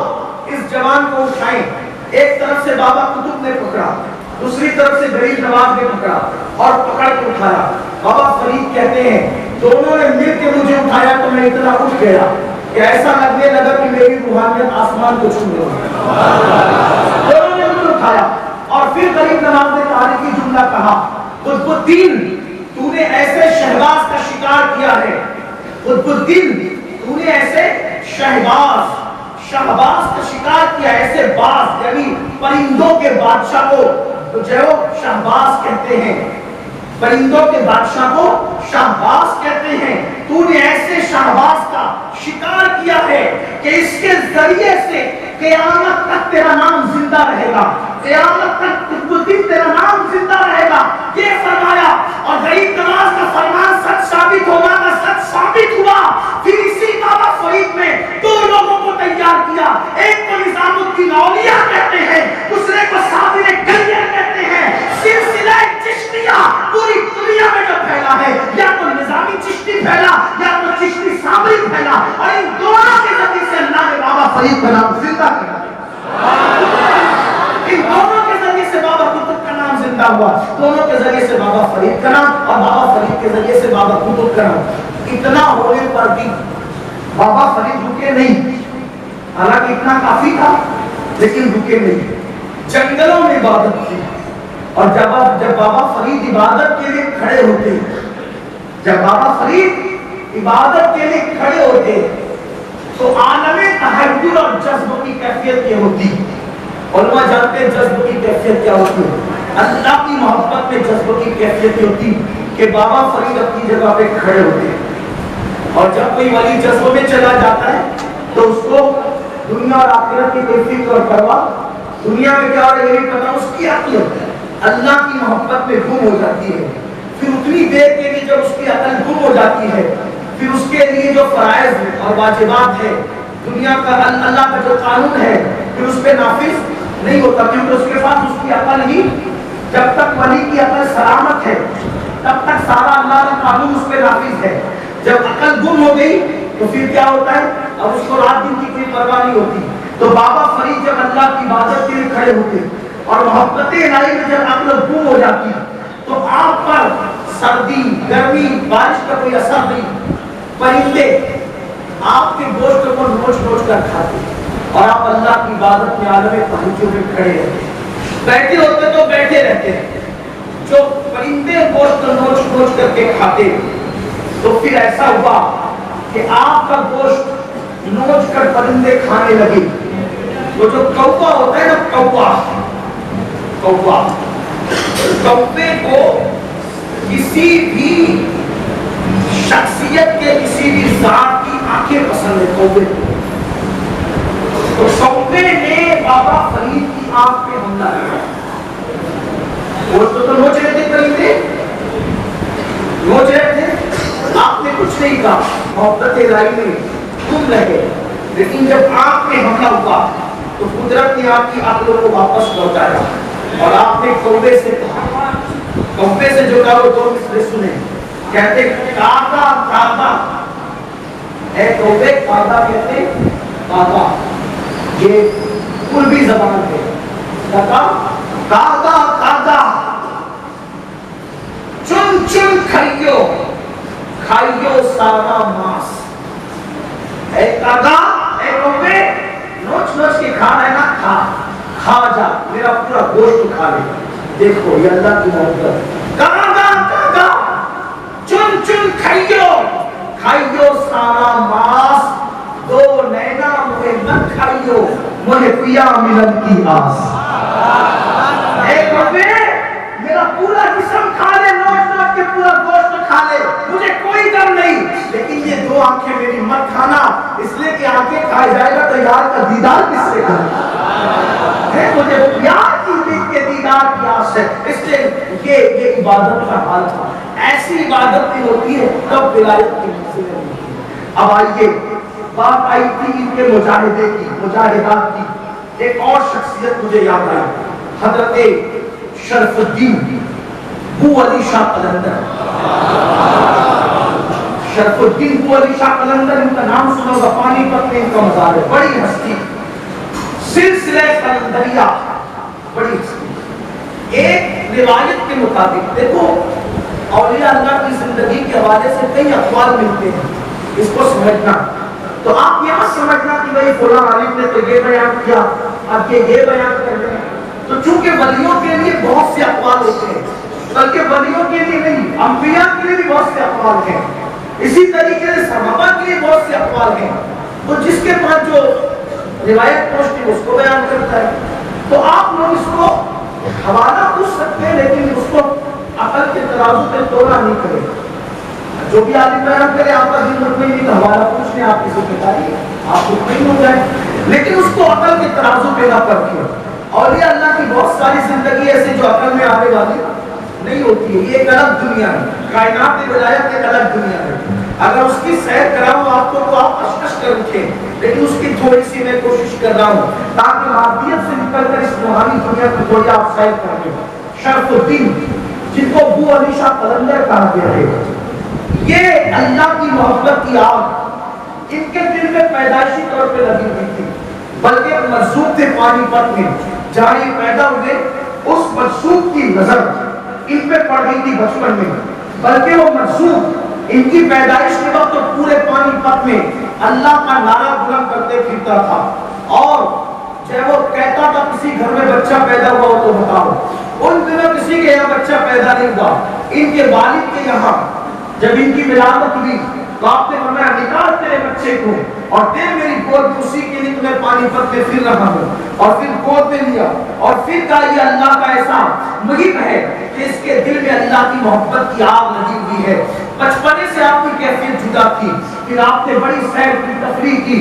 اس جوان کو اٹھائیں. ایک طرف سے بابا قطب نے پکڑا, دوسری طرف سے غریب نواز نے پکڑا اور پکڑ کے اٹھایا. بابا فرید کہتے ہیں دونوں نے مل کے مجھے اٹھایا تو میں اتنا اٹھ گیا کہ ایسا لگنے لگا کہ میری روحانیت آسمان کو چھو رہی ہے. دونوں نے مجھے اٹھایا اور پھر غریب نواز نے تاریخی جملہ کہا قطب الدین تو نے ایسے شہباز کا شکار کیا ہے, قطب الدین تو نے ایسے شہباز کا شکار کیا, ایسے باز یعنی پرندوں کے بادشاہ کو جو شہباز کہتے ہیں, پرندوں کے بادشاہ کو شہباز کہتے ہیں. تو نے ایسے شہباز کا شکار کیا ہے کہ اس کے ذریعے سے قیامت تک تیرا نام زندہ رہے گا, قیامت تک قطب الدین تیرا نام زندہ رہے گا. یہ فرمایا اور غریب نواز کا فرمان سچ ثابت ہوگا کا سچ ثابت ہوا. پھر اسی بابا فرید میں دو لوگوں کو تیار کیا, ایک کو نظام الدین اولیاء کہتے ہیں, دوسرے کو صابر گلیہ کہتے ہیں. سلسلہ چشتیہ پوری دنیا میں جو پھیلا ہے, یا تو نظامی چشتی پھیلا یا تو چشتی صابری پھیلا, اور ان دونوں کے ذریعے سے اللہ نے بابا فرید کا نام زندہ کر دیا. ان دونوں کے ذریعے سے بابا قطب کا نام زندہ ہوا, دونوں کے ذریعے سے بابا فرید کا نام اور بابا فرید کے ذریعے سے بابا قطب کا نام. اتنا ہونے پر بھی بابا فرید رکے نہیں, حالانکہ اتنا کافی تھا لیکن رکے نہیں. جنگلوں میں عبادت کی, اور جب بابا فرید عبادت کے لیے کھڑے ہوتے، جب بابا فرید عبادت کے لیے کھڑے ہوتے تو عالم تحیر اور جذب کی کیفیت کیا ہوتی؟ علماء جانتے ہیں جذب کی کیفیت کیا ہوتی ہے؟ اللہ کی محبت میں جذب کی کیفیت ہوتی کہ بابا فرید اپنی جگہ پہ کھڑے ہوتے ہیں، اور جب کوئی ولی جذب میں چلا جاتا ہے تو اس کو دنیا اور آخرت کی کوئی فکر اور پرواہ، دنیا میں کیا ہو رہا ہے یہ نہیں پتا، اس کی عقل اللہ کی محبت میں گم ہو جاتی ہے۔ پھر اتنی دیر کے لیے جب اس کی عقل گم ہو جاتی ہے، پھر اس کے لیے جو فرائض اور واجبات ہے، دنیا کا اللہ کا جو قانون ہے، پھر اس پہ نافذ نہیں ہوتا، کیونکہ اس کے پاس اس کی عقل ہی، جب تک ولی کی عقل سلامت ہے تب تک سارا اللہ کا قانون اس پہ نافذ ہے۔ جب عقل گم ہو گئی تو پھر کیا ہوتا ہے؟ اب اس کو رات دن کی کوئی پرواہ نہیں ہوتی۔ تو بابا فرید جب اللہ کی عبادت کے لیے کھڑے ہوتے اور محبت الہی میں جب عقل گم ہو جاتی تو آپ پر سردی گرمی بارش کا کوئی اثر نہیں، پرندے آپ کے گوشت کو نوچ نوچ کر کھاتے اور آپ اللہ کی عبادت میں عالم تہجد میں کھڑے رہتے، بیٹھے ہوتے تو بیٹھے رہتے ہیں۔ جو پرندے گوشت نوچ نوچ کر کے کھاتے، تو پھر ایسا ہوا کہ آپ کا گوشت نوچ کر پرندے کھانے لگے۔ تو جو کوّا ہوتا ہے نا، کوّا کوّے کو کسی بھی شخصیت کے کسی بھی ذات کی آنکھیں پسند ہے، کوّے کو۔ تو کوّے نے بابا فرید کی آنکھ پہ حملہ کیا، وہ تو نوچ رہے تھے، پرندے نوچ رہے تھے، آپ نے کچھ نہیں کہا، محبت الہی میں تم رہے، لیکن جب آنکھ پہ حملہ ہوا تو قدرت نے آپ کی عقل کو واپس لوٹایا اور آپ نے کوّے سے کہا، کوّے سے جو کہا وہ دو مصرے سنے، کہتے کاغا کاغا، اے کوّے کاغا کہتے کاغا، یہ قربی زبان ہے، کہا کاغا کاغا چن چن کھائیو کھائیو سارا ماس، اے کاغا اے کوّے نوچ نوچ کے کھا رہا ہے نا، کھا جا، میرا پورا گوشت کھا لے۔ دیکھو یہ اللہ کی محبت، کاغا کاغا چن چن کھائیو کھائیو سارا ماس، دو نینا مجھے مت کھائیو مجھے پیا ملن کی آس۔ اے کوّے میرا پورا جسم کھا لے، نوچ نوچ کے پورا گوشت کھا لے، مجھے کوئی غم نہیں، لیکن یہ دو آنکھیں میری مت کھانا، اس لیے کہ آنکھیں کھائی جائے گا تو یار کا دیدار کس سے کرنا ہے، مجھے یار کی دل کے دیدار کی آس ہے۔ اس لیے یہ عبادت کا حال تھا، ایسی عبادت بھی ہوتی ہے تب ولایت کی منزل ہوتی ہے۔ اب آئیے، بات آئی تھی ان کے مجاہدے کی، مجاہدات کی، ایک اور شخصیت مجھے یاد آئی، حضرت شرف الدین بو علی شاہ قلندر۔ شرف الدین بو علی شاہ قلندر، ان کا نام سنا ہوگا، پانی پت میں ان کا مزار ہے، بڑی ہستی، سلسلہ قلندریہ، بڑی ہستی۔ ایک روایت کے مطابق، دیکھو اولیاء اللہ کی زندگی کے حوالے سے کئی اقوال ملتے ہیں، اس کو سمجھنا، تو آپ یہ مت سمجھنا کہ بھئی فلاں عالم نے تو یہ بیان کیا، اب یہ بیان کر رہے ہیں۔ تو چونکہ ولیوں کے لیے بہت سے اقوال ہوتے ہیں، بلکہ ولیوں کے لیے نہیں، انبیاء کے لیے بھی بہت سے اقوال ہیں، اسی طریقے سے صحابہ کے لیے بہت سے اقوال ہیں، تو جس کے پاس جو روایت پہنچتی ہے اس کو بیان کرتا ہے۔ تو آپ لوگ اس کو حوالہ پوچھ سکتے ہیں، لیکن اس کو عقل کے ترازو پہ تولا نہیں کرے، جو بھی عالم بیان کرے آپ کا دل مطمئن نہیں، تو حوالہ پوچھنے آپ کسی کو بتائیے، آپ مطمئن ہو جائیں، لیکن اس کو عقل کے ترازو پہ نہ پرکھیں۔ اولیاء اللہ کی بہت ساری زندگی ایسی جو عقل میں آنے والی نہیں ہوتی ہے، یہ ایک الگ دنیا ہے، کائنات ولایت ایک الگ دنیا ہے، اگر اس کی سیر کراؤں آپ کو تو آپ کشکش کر اٹھیں، لیکن اس کی تھوڑی سی میں کوشش کر رہا ہوں تاکہ مادیت سے نکل کر اس روحانی دنیا کی تھوڑی آپ سیر کر لیں۔ شرف الدین، جن کو ابو علی شاہ قلندر کہا گیا ہے، یہ اللہ کی محبت کی آگ ان کے دل میں پیدائشی طور پہ لگی ہوئی تھی، بلکہ مرزوق تھے پانی پت میں، جہاں یہ پیدا ہوئے اس مرزوق کی نظر ان پہ پڑ گئی تھی بچپن میں، بلکہ وہ مرزوق ان کی پیدائش کے وقت تو پورے پانی پت میں اللہ کا نعرہ بلند کرتے پھرتا تھا، اور جب وہ کہتا تھا کسی گھر میں بچہ پیدا ہوا ہو تو بتاؤ، ان دنوں کسی کے یہاں بچہ پیدا نہیں ہوا، ان کے والد کے یہاں جب ان کی ولادت ہوئی تو آپ نے فرمایا نکال تیرے بچے کو اور دے میری گود میں، اسی کے لیے تمہیں پانی پت میں پھر رہا ہوں، اور پھر گود میں لیا اور پھر کہا یہ اللہ کا ایسا مہم ہے کہ اس کے دل میں اللہ کی محبت کی آگ لگی ہوئی ہے۔ بچپنے سے آپ کی کیفیت جدا تھی، پھر آپ نے بڑی سیر کی تفریح کی،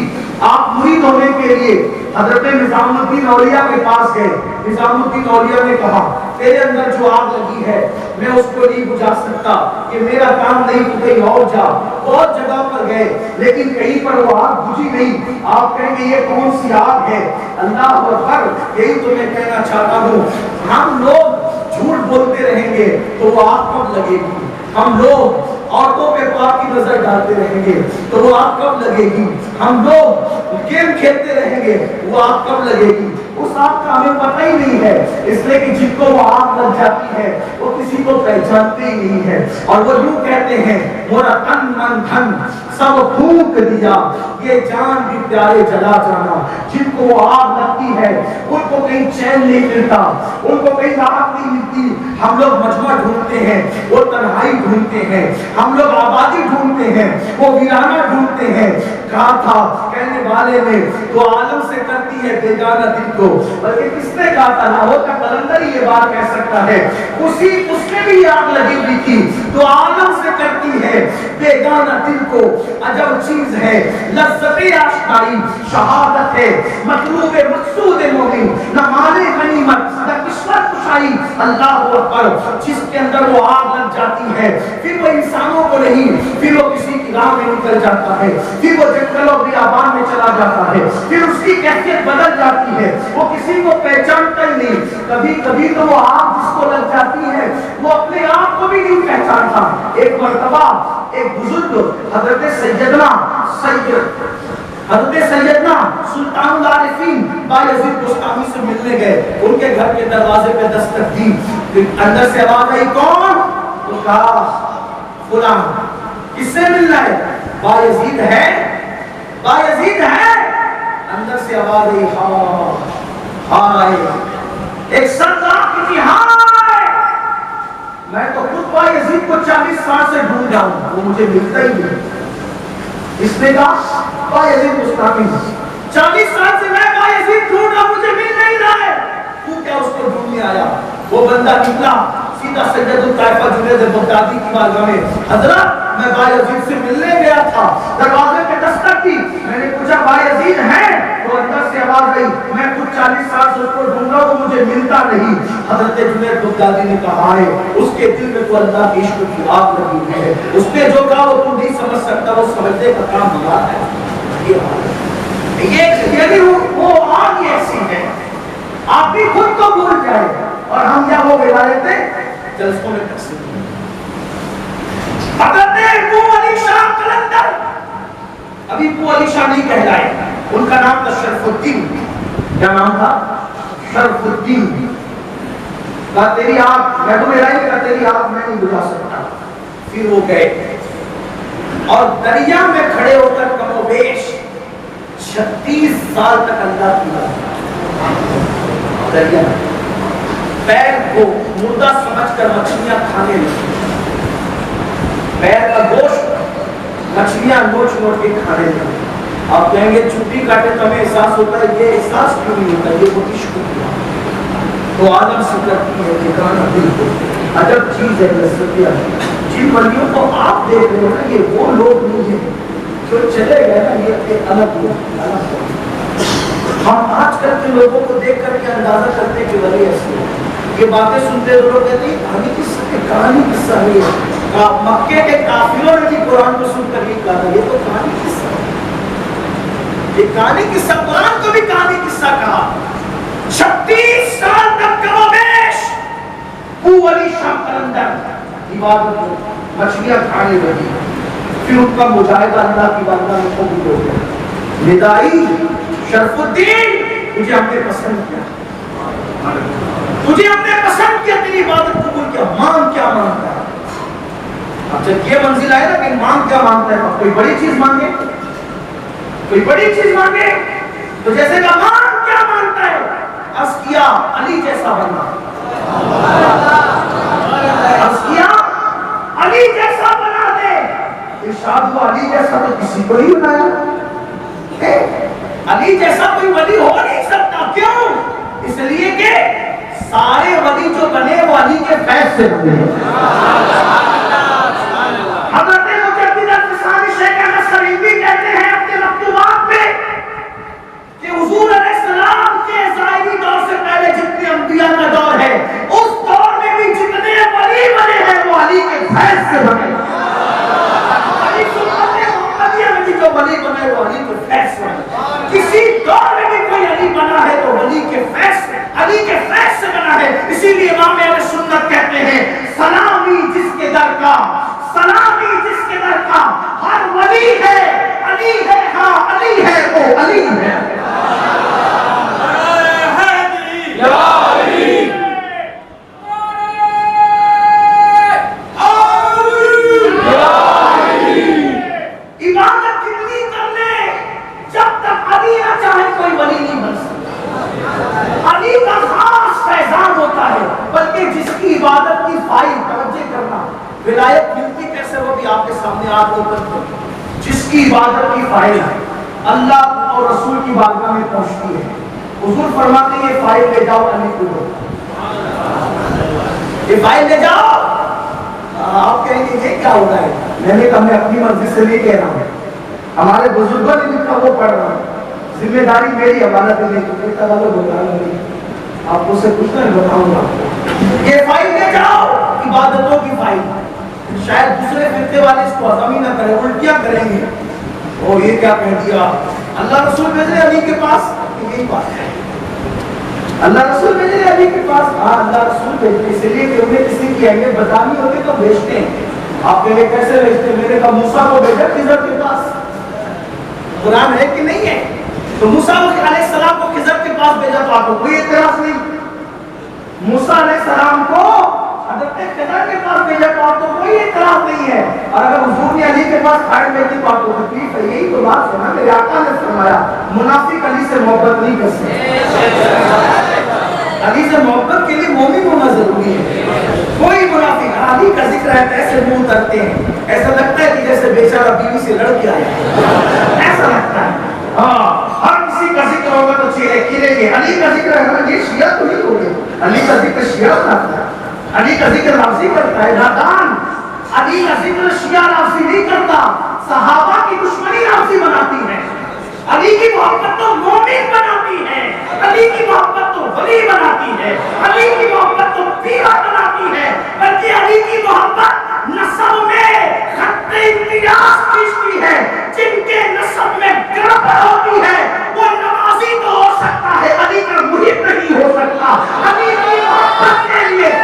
آپ مرید ہونے کے لیے حضرت نظام الدین اولیاء کے پاس گئے۔ نظام الدین اولیاء نے کہا تیرے اندر جو آگ لگی ہے میں اس کو نہیں بجھا سکتا، یہ میرا کام نہیں، تو کہیں اور جا۔ بہت جگہ پر گئے لیکن کہیں پر وہ آگ بجھی نہیں۔ آپ کہیں گے یہ کون سی آگ ہے؟ اللہ اکبر، یہی تو میں کہنا چاہتا ہوں، ہم لوگ جھوٹ بولتے رہیں گے تو وہ آگ کب لگے گی؟ ہم لوگ عورتوں پہ پاک کی نظر ڈالتے رہیں گے تو وہ آگ کب لگے گی؟ ہم لوگ گیم کھیلتے رہیں گے وہ آگ کب لگے گی؟ اس آگ کا ہمیں پتہ ہی نہیں ہے، اس لیے کہ جن کو وہ آگ لگ جاتی ہے وہ کسی کو پہچانتے ہی نہیں ہے، اور وہ یوں کہتے ہیں مورا تن من دھن سب پھونک دیا، یہ جان بھی پیارے جلا جانا۔ جن کو وہ آگ لگتی ہے ان کو کہیں چین نہیں ملتا، ان کو کہیں راحت نہیں ملتی۔ ہم لوگ مجمع ڈھونڈتے ہیں، وہ تنہائی ڈھونڈتے ہیں، ہم لوگ آبادی ڈھونڈتے ہیں، وہ ویرانہ ڈھونڈتے ہیں۔ کہا تھا کہنے والے نے تو عالم سے کرتی ہے بیگانہ دل کو، بلکہ کس نے کہا تھا؟ لاہور کا قلندر ہی یہ بات کہہ سکتا ہے، اس میں بھی آگ لگی ہوئی تھی، تو عالم سے کرتی ہے بیگانہ دل کو۔ عجب چیز ہے لذت آشنائی، شہادت ہے مطلوب مقصود مومن، نہ مال غنیمت نہ کشور کشائی۔ اللہ اکبر، جس کے اندر وہ آگ لگ جاتی ہے پھر وہ انسانوں کو نہیں، پھر وہ کسی کی راہ میں نکل جاتا ہے، پھر وہ جنگلوں بیابان میں چلا جاتا ہے، پھر اس کی کیفیت بدل جاتی ہے، وہ کسی کو پہچانتا ہی نہیں۔ کبھی کبھی تو وہ آگ جس کو لگ جاتی ہے وہ اپنے آپ کو بھی نہیں پہچانتا۔ ایک مرتبہ ایک بزرگ حضرت سیدنا سلطان العارفین بایزید بستامی سے ملنے گئے، ان کے گھر کے دروازے پہ دستک دی، اندر سے آواز آئی کون؟ تو کہا فلاں۔ کس سے ملنا ہے؟ بایزید ہے، بایزید ہے۔ اندر سے آواز آئی ہائے، ایک سردار کی ہائے، میں تو خود بایزید کو 40 سال سے ڈھونڈ رہا ہوں، وہ مجھے ملتا ہی نہیں۔ اس نے کہا بایزید بستامی 40 سال سے میں بایزید ڈھونڈ رہا ہوں، مجھے مل نہیں رہا ہے، تو کیا اس کو ڈھونڈنے آیا؟ وہ بندہ نکلا سیدھا سید الطائفہ جنید بغدادی کی بارگاہ میں، حضرت میں بایزید سے ملنے گیا تھا، دروازے پہ دستک دی، میں نے پوچھا بایزید ہے؟ تو اندر سے آواز آئی میں کچھ 40 سال سے اس کو ڈھونڈ رہا ہوں، مجھے ملتا نہیں۔ حضرت جنید بغدادی نے کہا ہے اس کے دل میں تو اللہ کے عشق کی آگ لگی ہوئی ہے، اس نے جو کہا وہ تو نہیں سمجھ سکتا، وہ سمجھنے کا کام ہوا ہے۔ یہ وہ آگ ایسی ہے آپ بھی خود کو بھول جائے اور ہم یا وہ ولایتیں جلسوں میں تقسیم۔ حضرت ابو علی شاہ قلندر ابھی ابو علی شاہ نہیں کہلائے، ان کا نام تھا شرف الدین۔ کیا نام تھا؟ شرف الدین۔ کہا تیری آگ میں تمہیں رائے کہا تیری آگ میں نہیں بجھا سکتا۔ پھر وہ گئے اور دریا میں کھڑے ہو کر کم و بیش 36 سال تک اللہ کی بات، دریا پیر کو مردہ سمجھ کر مچھلیاں کھانے لگی، پیر کا گوشت مچھلیاں نوچ نوچ کے کھانے لگی۔ آپ کہیں گے چھٹی کاٹے تو ہمیں احساس ہوتا ہے، یہ احساس کیوں نہیں ہوتا؟ یہ وہ عشق کیا تو عالم سے کرتی ہے ٹھکانا دل کو۔ عجب چیز ہے لذتیاں، جن ولیوں کو آپ دیکھ رہے ہو نا یہ وہ لوگ نہیں ہیں جو چلے گئے نا، یہ الگ لوگ الگ لوگ۔ ہم آج کل کے لوگوں کو دیکھ کر کے اندازہ کرتے کہ ولی ایسے ہیں، یہ باتیں سنتے ہیں لوگ کہتے ہیں کہانی قصہ نہیں ہے، مکے کے کافروں نے بھی قرآن کو سن کر یہ کہا یہ تو کہانی قصہ ہے، یہ کہانی قصہ، قرآن کو بھی کہانی قصہ کہا۔ 36 سال تک کم و بیش ابو علی شاہ قلندر عبادت مچھلیاں کھانے لگی، پھر ان کا مجاہدہ اللہ کی بارگاہ میں قبول ہو گیا۔ ندائی شرف الدین تجھے ہم نے پسند کیا، تجھے ہم نے پسند کیا، تیری عبادت قبول کیا، مانگ کیا مانگتا ہے؟ اب جب یہ منزل آئے نا کہ مانگ کیا مانگتا ہے، کوئی بڑی چیز مانگے، کوئی بڑی چیز مانگے تو جیسے کہ مانگ کیا مانگتا ہے، عرض کیا علی جیسا بننا، علی جیسا بنا دے. ارشاد ہوا علی جیسا تو کسی کو نہیں بنایا. علی جیسا کوئی ولی ہو نہیں سکتا. کیوں؟ اس لیے کہ سارے ولی جو بنے وہ علی کے فیض سے بنے. حضرت مجدد الفسانی شیخ احمد سریفی کہتے ہیں اپنے مکتوبات میں کہ حضور علیہ السلام کے ظاہری دور سے پہلے جتنے انبیاء کا دور ہے اس دور میں بھی جتنے ولی بنے ہیں وہ علی کے فیض سے بنے. علی سنت محمدیہ میں بھی جو ولی بنے وہ علی کے فیض سے بنے. کسی دور میں بھی کوئی علی بنا ہے تو علی کے فیض سے بنا ہے. اسی لیے امام اہل سنت کہتے ہیں سلامی جس کے در کا ہر ولی ہے علی ہے. ہاں علی ہے وہ علی ہے. عبادت کتنی کر لے جب تک علی نہ چاہے کوئی ولی نہیں بن سکتا. علی کا خاص فیضان ہوتا ہے بلکہ جس کی عبادت کی فائل توجہ کرنا ولایت ملتی کیسے وہ بھی آپ کے سامنے آپ اوپر جس کی عبادت کی فائل اللہ اور رسول کی بارگاہ میں پہنچتی ہے. حضور فرماتے ہیں یہ فائل لے جاؤ علی کو دو. یہ فائل لے جاؤ. آپ کہیں گے یہ کیا ہو رہا ہے؟ میں نے کہا میں اپنی مرضی سے نہیں کہہ رہا ہوں. ہمارے بزرگوں نے لکھا وہ پڑھ رہا ہوں. ذمہ داری میری حوالہ پہ نہیں تو کہتا والوں بتا نہیں. آپ کو سے کچھ نہیں بتاؤں گا. یہ فائل لے جاؤ عبادتوں کی فائل. شاید دوسرے فرقے والے اس کو ہضم ہی نہ کریں الٹیاں کریں گے. اور یہ کیا کہہ دیا اللہ رسول بھیجے علی کے پاس. یہی بات ہے اللہ رسول بھیجے علی کے پاس. ہاں اللہ رسول بھیجتے اس لیے کہ انہیں کسی کی اہمیت بتانی ہوتی تو بھیجتے ہیں. آپ کے لیے کیسے بھیجتے؟ میں نے کہا موسیٰ کو بھیجا خضر کے پاس. قرآن ہے کہ نہیں ہے؟ تو موسیٰ علیہ السلام کو خضر کے پاس بھیجا تو آپ کو کوئی اعتراض نہیں. موسیٰ علیہ السلام کو حضرت خضر کے پاس بھیجا تو آپ کو کوئی اعتراض نہیں ہے. اور اگر حضور نے علی کے پاس کھڑے بھیجی تو آپ کو تکلیف ہے. یہی تو بات ہے نا. میرے آقا نے فرمایا منافق علی سے محبت نہیں کر سکتے. علی سے محبت کے لیے مومن ہونا ضروری ہے. کوئی منافق علی کا ذکر ہے ایسے منہ اترتے ہیں. ایسا لگتا ہے کہ جیسے بیچارہ بیوی سے لڑ کے آیا. ایسا لگتا ہے. ہاں ہر کسی کا ذکر ہوگا تو چہرے کھلیں گے. علی کا ذکر ہے یہ شیعہ تو نہیں ہوگے. علی کا ذکر شیعہ کرتا ہے. علی کا ذکر راضی کرتا ہے. نادان علی کا ذکر شیعہ راضی نہیں کرتا. صحابہ کی دشمنی راضی بناتی ہے. علی کی محبت تو مومن بناتی ہے. علی کی محبت تو ولی بناتی ہے. علی کی محبت تو پیرا بناتی ہے. بلکہ علی کی محبت نسب میں خط امتیاز کھینچتی ہے. جن کے نسب میں گڑبڑ ہوتی ہے وہ نمازی تو ہو سکتا ہے علی کا محب نہیں ہو سکتا. علی کی محبت کے لیے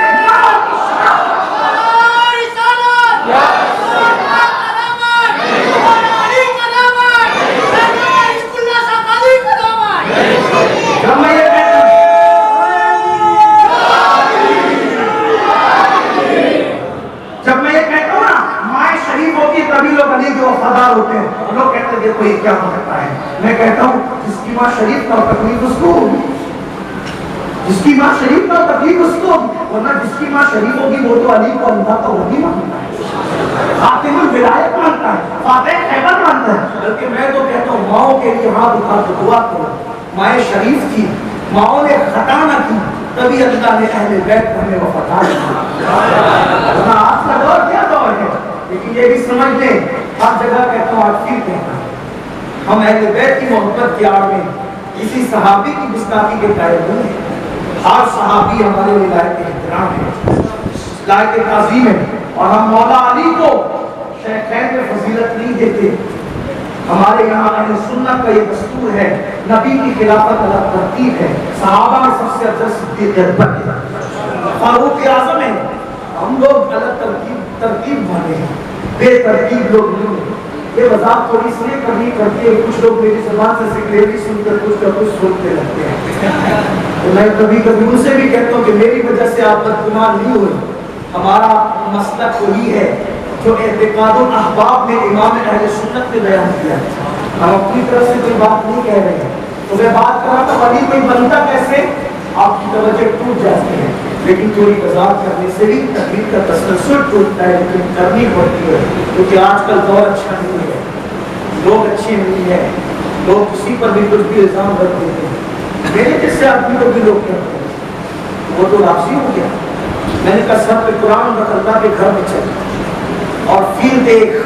وفادار ہوتے ہیں. لوگ کہتے ہیں دیکھو یہ کیا ہو سکتا ہے. میں کہتا ہوں جس کی ماں شریف کا تکلیف اس کو ہوگی. جس کی ماں شریف کا تکلیف اس کو ہوگی. ورنہ جس کی ماں شریف ہوگی وہ تو علی کو اللہ کا ولی مانتا ہے. خاتم الولایت مانتا ہے. فاتح خیبر مانتا ہے. بلکہ میں تو کہتا ہوں ماؤں کے لیے ہاتھ اٹھا کے دعا کرو. مائیں شریف تھی. ماؤں نے خطا نہ کی تبھی اللہ نے اہل بیت کو ہمیں وفادار کیا. ورنہ آج کا دور کیا دور ہے. لیکن یہ بھی سمجھ لیں ہر جگہ کہتا ہوں آج پھر کہتا ہوں ہم اہل بیت کی محبت کی آڑ میں کسی صحابی کی گستاخی کے قائل نہیں ہیں. ہر صحابی ہمارے لیے لائق احترام ہے, لائق تعظیم ہے. اور ہم مولا علی کو شیخین میں فضیلت نہیں دیتے. ہمارے یہاں اہل سنت کا یہ دستور ہے. نبی کی خلافت الگ ترتیب ہے. صحابہ میں سب سے افضل صدیق اکبر ہے, فاروق اعظم ہے. ہم لوگ الگ ترتیب والے ہیں, بے ترتیب لوگ نہیں. یہ وضاحت تھوڑی اس لیے کرنی پڑتی ہے. کچھ لوگ میری زبان سے سکریٹری سن کر کچھ کا کچھ سنتے رہتے ہیں. تو میں کبھی کبھی ان سے بھی کہتا ہوں کہ میری وجہ سے آپ بدگمان نہیں ہوئے. ہمارا مسلک وہی ہے جو اعتقاد الاحباب میں امام اہل سنت نے بیان کیا. ہم اپنی طرف سے کوئی بات نہیں کہہ رہے ہیں. تو میں بات کر رہا تھا ولی کوئی بنتا کیسے, آپ کی توجہ ٹوٹ جاتی ہے. لیکن تھوڑی وضاحت کرنے سے بھی تقریر کا تسلسل ٹوٹتا ہے، لیکن کرنی پڑتی ہے، کیونکہ آج کل دور اچھا نہیں ہے، لوگ اچھے نہیں ہیں، لوگ کسی پر بھی کچھ بھی الزام رکھ دیتے ہیں۔ میرے جیسے آدمی کو بھی لوگ کہتے ہیں وہ تو لفظی ہو گیا۔ میں نے کہا سر پہ قرآن رکھ، اللہ کے گھر میں چل اور پھر دیکھ،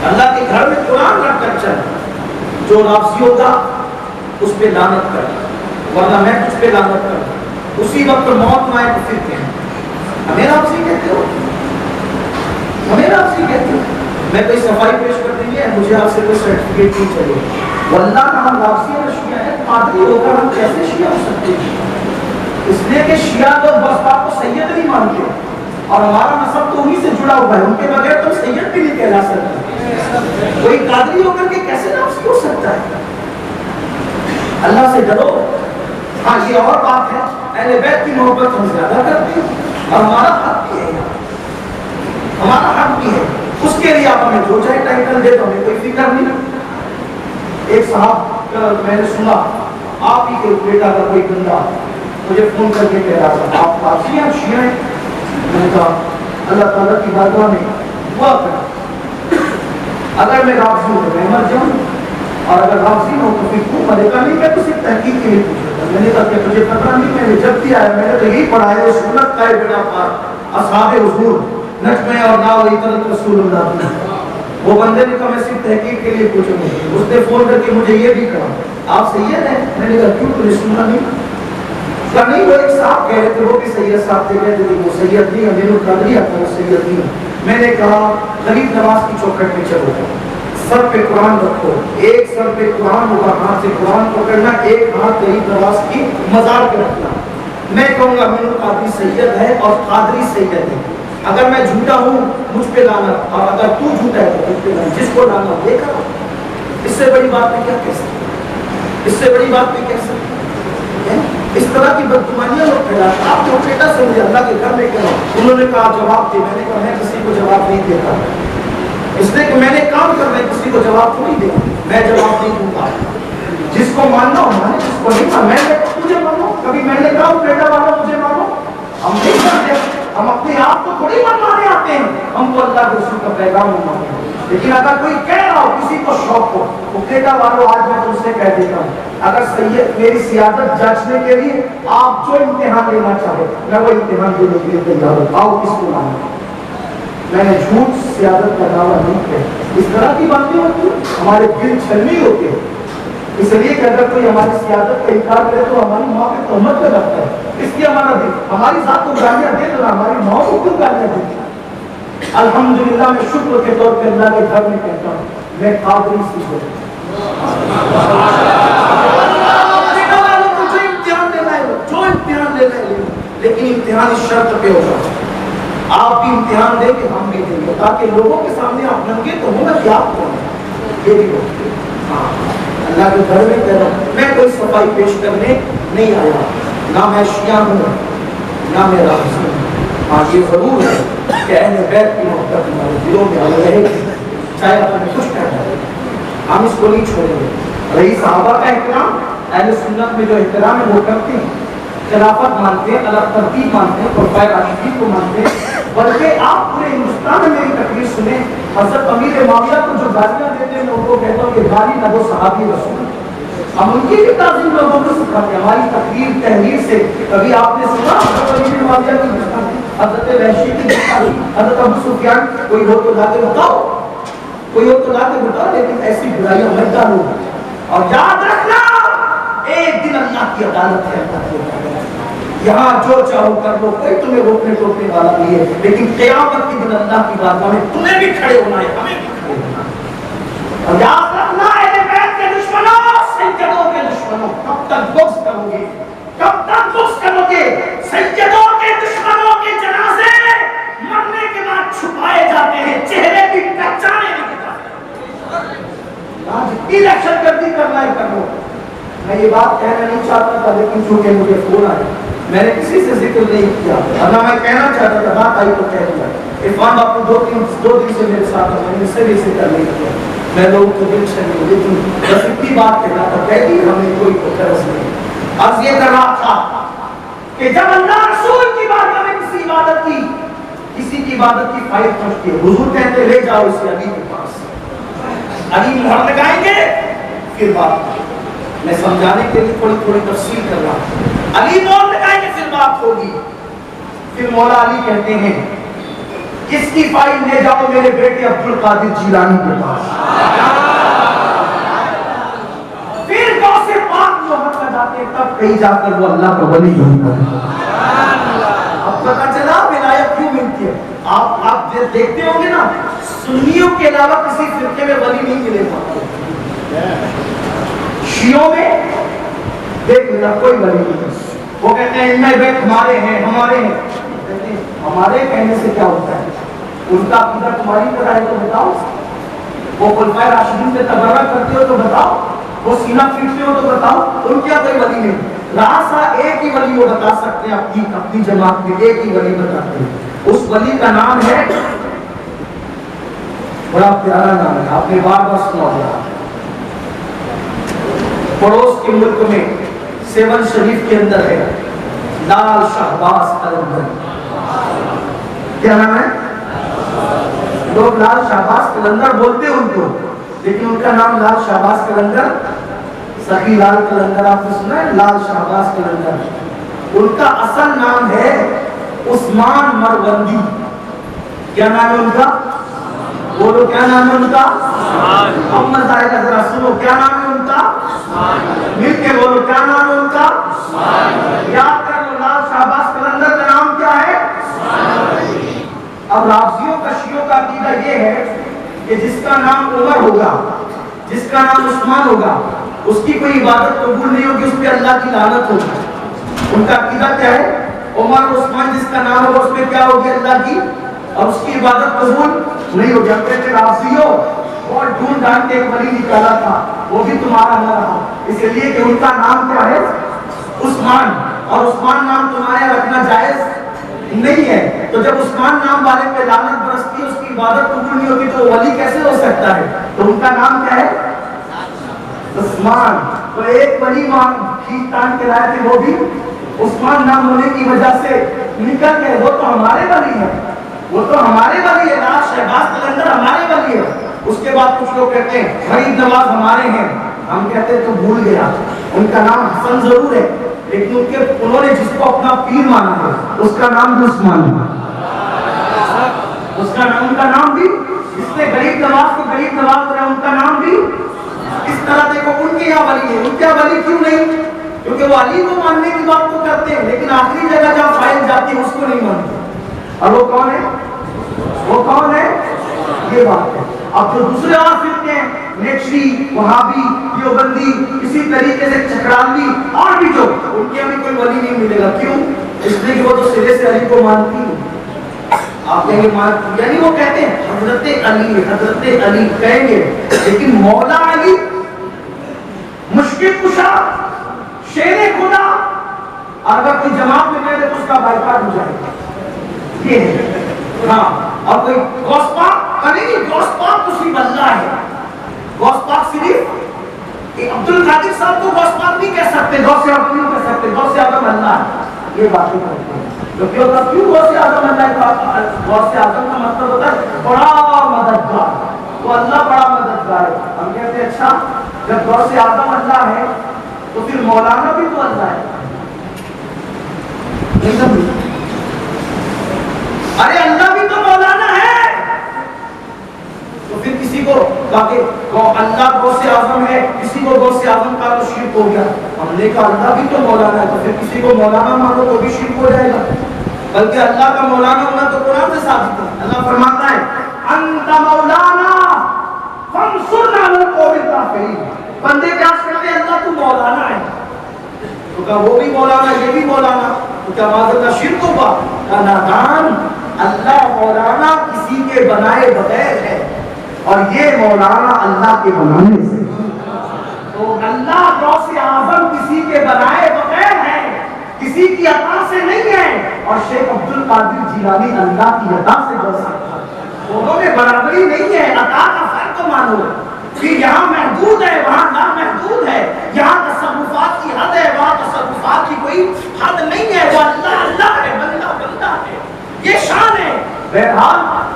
اللہ کے گھر میں قرآن رکھ کر چل، جو لفظی ہوگا اس پہ لعنت کر، ورنہ میں تجھ پہ لعنت کر۔ اسی وقت موت نہ آئے تو پھر کہیں ہمیں آپ سے کہتے ہو، ہمیں آپ سے کہتے ہو میں کوئی صفائی پیش کر دیں گے، مجھے آپ سے کوئی سرٹیفکیٹ نہیں چاہیے۔ واللہ کا ہم لفظی اور شیعہ ہے، قادری ہو کر ہم کیسے شیعہ ہو سکتے ہیں؟ اس لیے کہ شیعہ لوگ بس باپ کو سید نہیں مانتے، اور ہمارا نسب تو انہی سے جڑا ہوا ہے، ان کے بغیر تو سید بھی نہیں کہلا سکتا۔ کوئی قادری ہو کر کے کیسے لفظی ہو سکتا ہے؟ اللہ سے ڈرو۔ ہاں یہ اور بات ہے، اہل بیت کی محبت ہم زیادہ کرتے ہیں اور ہمارا حق بھی ہے، ہمارا حق بھی ہے، اس کے لیے آپ ہمیں جو چاہے ٹائٹل دے تو ہمیں کوئی فکر نہیں۔ ایک صاحب میں نے سنا آپ ہی کے بیٹا کا کوئی بندہ مجھے فون کر کے کہہ رہا تھا آپ قاضی ہیں شیعہ ہیں؟ میں نے کہا اللہ تعالیٰ کی بارگاہ میں دعا کر، اگر میں راضی ہوں تو میں مر جاؤں، اور اگر راضی ہوں تو پھر تو مرے گا نہیں، میں تو صرف تحقیق کے لیے پوچھا تھا۔ میں نے کہا کہ مجھے پتہ نہیں، میں نے جب بھی آیا میں نے تو یہی پڑھا ہے، سنت کا بیڑا پار اصحاب حضور نجمے اور ناوری طرف رسول اللہ کی۔ وہ بندے نے کہا میں صرف تحقیق کے لیے پوچھوں گا، اس نے فون کر کے مجھے یہ بھی کہا آپ سید ہیں؟ میں نے کہا کیوں تم نے سنا نہیں؟ کہا نہیں وہ ایک صاحب کہہ رہے تھے، وہ بھی سید صاحب تھے، کہتے تھے وہ سید نہیں ہے، میرے قادری آتا وہ سید نہیں ہے۔ میں نے کہا غریب نواز کی چوکھٹ میں چلو، سر پہ قرآن رکھو، ایک سر پہ قرآن ہوگا، ہاتھ سے قرآن پکڑنا، ایک ہاتھ غریب نواز کی مزار پہ رکھنا۔ میں کہوں گا میرا قادری سید ہے اور قادری سید ہے، اگر میں جھوٹا ہوں مجھ پہ لعنت، اور اگر تو جھوٹا ہے تو مجھ پہ لعنت، جس کو لعنت دے کر اس سے بڑی بات میں کیا کہہ سکتے، اس سے بڑی بات میں کہہ سکتے ہیں؟ اس طرح کی بدگمانیاں لوگ پھیلاتے ہیں۔ آپ نے بیٹا سے مجھے اللہ کے گھر میں کہا، انہوں نے کہا جواب دے، میں نے کہا میں کسی کو جواب نہیں دیتا، اس لیے کہ میں نے کام کرنا ہے، کسی کو جواب تو نہیں دے، میں جواب نہیں دوں گا، جس کو ماننا ہو مانے، جس کو نہیں ماننا میں مجھے مانو، کبھی میں نے کہا بیٹا والا مجھے مانو، ہم نہیں کرتے، ہم اپنے آپ کو تھوڑی منوانے آتے ہیں، ہم کو اللہ کے رسول کا پیغام منواتے ہیں۔ لیکن اگر کوئی کہہ رہا ہو کسی کو شوق ہو، وہ بیٹا والوں آج میں تم سے کہہ دیتا ہوں، اگر سید میری سیادت جانچنے کے لیے آپ جو امتحان لینا چاہے میں وہ امتحان دینے کے لیے تیار ہوں، آؤ کس کو مانو۔ میں نے جھوٹ سیادت کا دعویٰ نہیں کیا، اس طرح کی باتیں ہوتی ہیں، ہمارے دل چھلنی ہوتے ہیں، اس لیے کہ اگر کوئی ہماری سیادت کا انکار کرے تو ہماری ماں پہ تہمت پہ لگتا ہے، اس لیے ہمارا دل ہماری ذات کو گالیاں دے تو ہماری ماں کو کیوں گالیاں دیتی ہے؟ الحمدللہ میں شکر کے طور پہ اللہ کے گھر میں کہتا ہوں میں قادری سی ہوں۔ جو امتحان لینا ہے لیکن امتحان اس شرط پہ ہوگا، آپ بھی امتحان دیں گے ہم بھی دیں گے، تاکہ لوگوں کے سامنے آپ ننگے تو ہونا کہ آپ کون ہیں، یہ بھی ہوگی۔ ہاں اللہ کے گھر میں کہہ رہا ہوں میں کوئی صفائی پیش کرنے نہیں آیا، نہ میں شیعہ ہوں نہ میں رافضی ہوں۔ ہاں یہ ضرور ہے کہ اہل بیت کی محبت ہمارے دلوں میں آئی رہے گی، چاہے آپ نے کچھ کہنا ہے، ہم اس کو نہیں چھوڑیں گے۔ رہی صحابہ کا احترام، اہل سنت میں جو احترام ہے وہ کرتے ہیں، خلافت مانتے ہیں، اللہ ترتیب مانتے ہیں، خلفائے راشدین کو مانتے ہیں، بلکہ آپ پورے ہندوستان میں میری تقریر سنیں، حضرت امیر معاویہ کو جو گالیاں دیتے ہیں میں ان کو کہتا ہوں کہ گالی نہ دو صحابی رسول، ہم ان کی بھی تعظیم لوگوں کو سکھاتے ہیں، ہماری تقریر تحریر سے۔ کبھی آپ نے سنا حضرت امیر معاویہ کی گستاخی، حضرت وحشی کی گستاخی، حضرت ابو سفیان، کوئی ہو تو لا کے بتاؤ، کوئی ہو تو لا کے بتاؤ، لیکن ایسی برائیاں مت ڈالو، اور یاد رکھنا ایک دن اللہ کی عدالت ہے، اللہ کی عدالت، یہاں جو چاہو کر لو، کوئی تمہیں روکنے ٹوکنے والا نہیں ہے، لیکن قیامت کے دن اللہ کی بارگاہ میں تمہیں بھی کھڑے ہونا ہے، ہمیں بھی کھڑے ہونا ہے۔ اور یاد رکھنا اہل بیت کے دشمنوں، سیدوں کے دشمنوں، کب تک بغض کرو گے، کب تک بغض کرو گے؟ سیدوں کے دشمنوں کے جنازے مرنے کے بعد چھپائے جاتے ہیں، چہرے بھی پہچانے نہیں جاتے۔ آج اتنی دہشت گردی کرنا ہے کر لو۔ میں یہ بات کہنا نہیں چاہتا تھا، لیکن چونکہ مجھے فون آیا، میں نے کسی سے ذکر نہیں کیا، اگر میں کہنا چاہتا تھا بات آئی تو کہہ دیا۔ عرفان باپو دو دن سے میرے ساتھ ہیں، میں نے اس سے بھی ذکر نہیں کیا، میں لوگوں کو دل سے نہیں، لیکن بس اتنی بات کہنا تھا، کہہ دی ہمیں کوئی غرض نہیں۔ عرض یہ کر رہا تھا کہ جب اللہ رسول کی بارگاہ میں کسی کی عبادت کی فائل پہنچتی ہے، حضور کہتے لے جاؤ اسے علی کے پاس، علی مہر لگائیں گے پھر بات، میں سمجھانے کے لیے تھوڑی تفصیل کر رہا ہوں، علی مہر لگائیں گے پھر بات ہوگی۔ پھر مولا علی کہتے ہیں کس کی فائل لے جاؤ میرے بیٹے عبد القادر جیلانی کے پاس، پھر غوث پاک مہر لگاتے تب کہیں جا کر وہ اللہ کا ولی ہوتا ہے۔ اب پتہ چلا ولایت کیوں ملتی ہے۔ آپ دیکھتے ہوں گے نا، سنیوں کے علاوہ کسی فرقے میں ولی نہیں ملے گا، شیعوں میں دیکھ لینا کوئی ولی نہیں، وہ کہتے ہیں ائمہ بیت ہمارے ہیں کہتے ہیں ہمارے کہنے سے کیا ہوتا ہے، ان کا عقیدہ تمہاری طرح ہے تو بتاؤ، وہ خلفائے راشدین سے تبرہ کرتے ہو تو بتاؤ، وہ سینہ پیٹتے ہو تو بتاؤ، ان کیا کوئی ولی نہیں۔ راسا ایک ہی ولی وہ بتا سکتے ہیں، اپنی جماعت میں ایک ہی ولی بتاتے ہیں، اس ولی کا نام ہے، بڑا پیارا نام ہے، آپ نے بار بار سنا ہوگا، پڑوس کے ملک میں سیون شریف کے اندر ہے لال شہباز قلندر۔ کیا نام ہے؟ لوگ لال شہباز قلندر بولتے ان کو، لیکن ان کا نام لال شہباز قلندر، سخی لال قلندر آپ نے سنا ہے، لال شہباز قلندر، ان کا اصل نام ہے عثمان مروندی۔ کیا نام ہے ان کا؟ بولو کیا نام ہے ان کا؟ اب مزہ آئے گا، ذرا سنو کیا نام ہے ان کا، مل کے بولو کیا نام ہے ان کا، یاد کر لو لال شہباز قلندر کا نام کیا ہے۔ اب رافضیوں کا شیعوں کا عقیدہ یہ ہے کہ جس کا نام عمر ہوگا، جس کا نام عثمان ہوگا، اس کی کوئی عبادت قبول نہیں ہوگی، اس پہ اللہ کی لعنت ہوگی۔ ان کا عقیدہ کیا ہے، عمر عثمان جس کا نام ہوگا اس پہ کیا ہوگی، اللہ کی، اور اس کی عبادت قبول نہیں ہوگی۔ ہم کہتے رافضیوں اور ڈھونڈ ڈھانڈ کے ایک ولی نکالا تھا، وہ بھی تمہارا نہ رہا، اس لیے کہ ان کا نام کیا ہے، عثمان، اور عثمان نام تمہارے رکھنا جائز نہیں ہے۔ تو جب عثمان نام والے پہ لعنت برستی ہے، اس کی عبادت قبول نہیں ہوتی، تو ولی کیسے ہو سکتا ہے؟ تو ان کا نام کیا ہے، عثمان۔ تو ایک ولی وہاں کھینچ تان کے لائے تھے، وہ بھی عثمان نام ہونے کی وجہ سے نکل گئے، وہ تو ہمارے ولی ہے، وہ تو ہمارے ولی ہے، لال شہباز قلندر ہمارے ولی ہے۔ اس کے بعد کچھ لوگ کہتے ہیں غریب نواز ہمارے ہیں، ہم کہتے ہیں تو بھول گیا، ان کا نام حسن ضرور ہے، لیکن انہوں نے جس کو اپنا پیر مانا ہے اس کا نام بھی عثمان ہے، اس کا نام، ان کا نام بھی، جس نے غریب نواز کو غریب نواز رہا، ان کا نام بھی اس طرح۔ دیکھو ان کے یہاں ولی ہے، ان کے ولی کیوں نہیں؟ کیونکہ وہ علی کو ماننے کی بات تو کرتے ہیں، لیکن آخری جگہ جہاں فائل جاتی ہے اس کو نہیں مانتے۔ اور وہ کون ہے؟ وہ کون ہے؟ یہ بات ہے۔ اب جو دوسرے اور فرقے ہیں، نیچری، وہابی، دیوبندی، اسی طریقے سے چکراندی، اور بھی جو، ان کے ہمیں کوئی ولی نہیں ملے گا۔ کیوں؟ اس لیے کہ وہ تو سرے سے علی کو مانتی ہیں۔ آپ کہیں گے مانتی، یعنی وہ کہتے ہیں حضرت علی، حضرت علی کہیں گے، لیکن مولا علی، مشکل کشا، شیر خدا، اور اگر کوئی جماعت میں کہہ دے تو اس کا بائیکاٹ ہو جائے گا، یہ ہے۔ ہاں، اور کوئی غوث پاک نہیں، غوث پاک تو صرف اللہ ہے، غوث پاک صرف عبد القادر صاحب کو غوث پاک نہیں کہہ سکتے، غوث اعظم نہیں کہہ سکتے، غوث اعظم اللہ ہے، یہ باتیں کرتے ہیں۔ تو کیوں غوث اعظم اللہ ہے؟ غوث اعظم کا مطلب ہوتا ہے بڑا مددگار، وہ اللہ بڑا مددگار ہے۔ ہم کہتے ہیں اچھا، جب غوث اعظم اللہ ہے تو پھر مولانا بھی تو اللہ ہے، ارے اللہ بھی تو مولانا ہے، تو پھر کسی کو کہا کہ اللہ غوث اعظم ہے، کسی کو غوث اعظم کا تو شرک ہو گیا۔ ہم نے کہا اللہ بھی تو مولانا ہے، تو پھر کسی کو مولانا مانو تو بھی شرک ہو جائے گا، بلکہ اللہ کا مولانا ہونا تو قرآن سے ثابت ہے۔ اللہ فرماتا ہے انت مولانا فانصرنا علی القوم الکافرین، بندے پیاس کرتے ہیں اللہ تو مولانا ہے، تو کہا وہ بھی مولانا، یہ بھی مولانا، تو کیا معذرت کا شرک ہوگا؟ کہا نادان، اللہ مولانا کسی کے بنائے بغیر ہے، اور یہ مولانا اللہ کے بنانے سے۔ تو اللہ غوث اعظم کسی کے بنائے بغیر ہے، کسی کی عطا سے نہیں ہے، اور شیخ عبد القادر جیلانی اللہ کی عطا سے غوث اعظم، دونوں میں برابری نہیں ہے، عطا کا فرق مانو، پھر یہاں محدود ہے وہاں نامحدود ہے، یہاں تصرفات کی حد ہے، وہاں تصرفات کی کوئی حد نہیں ہے، وہ اللہ اللہ ہے، بندہ بندہ ہے، یہ شان ہے۔ بہرحال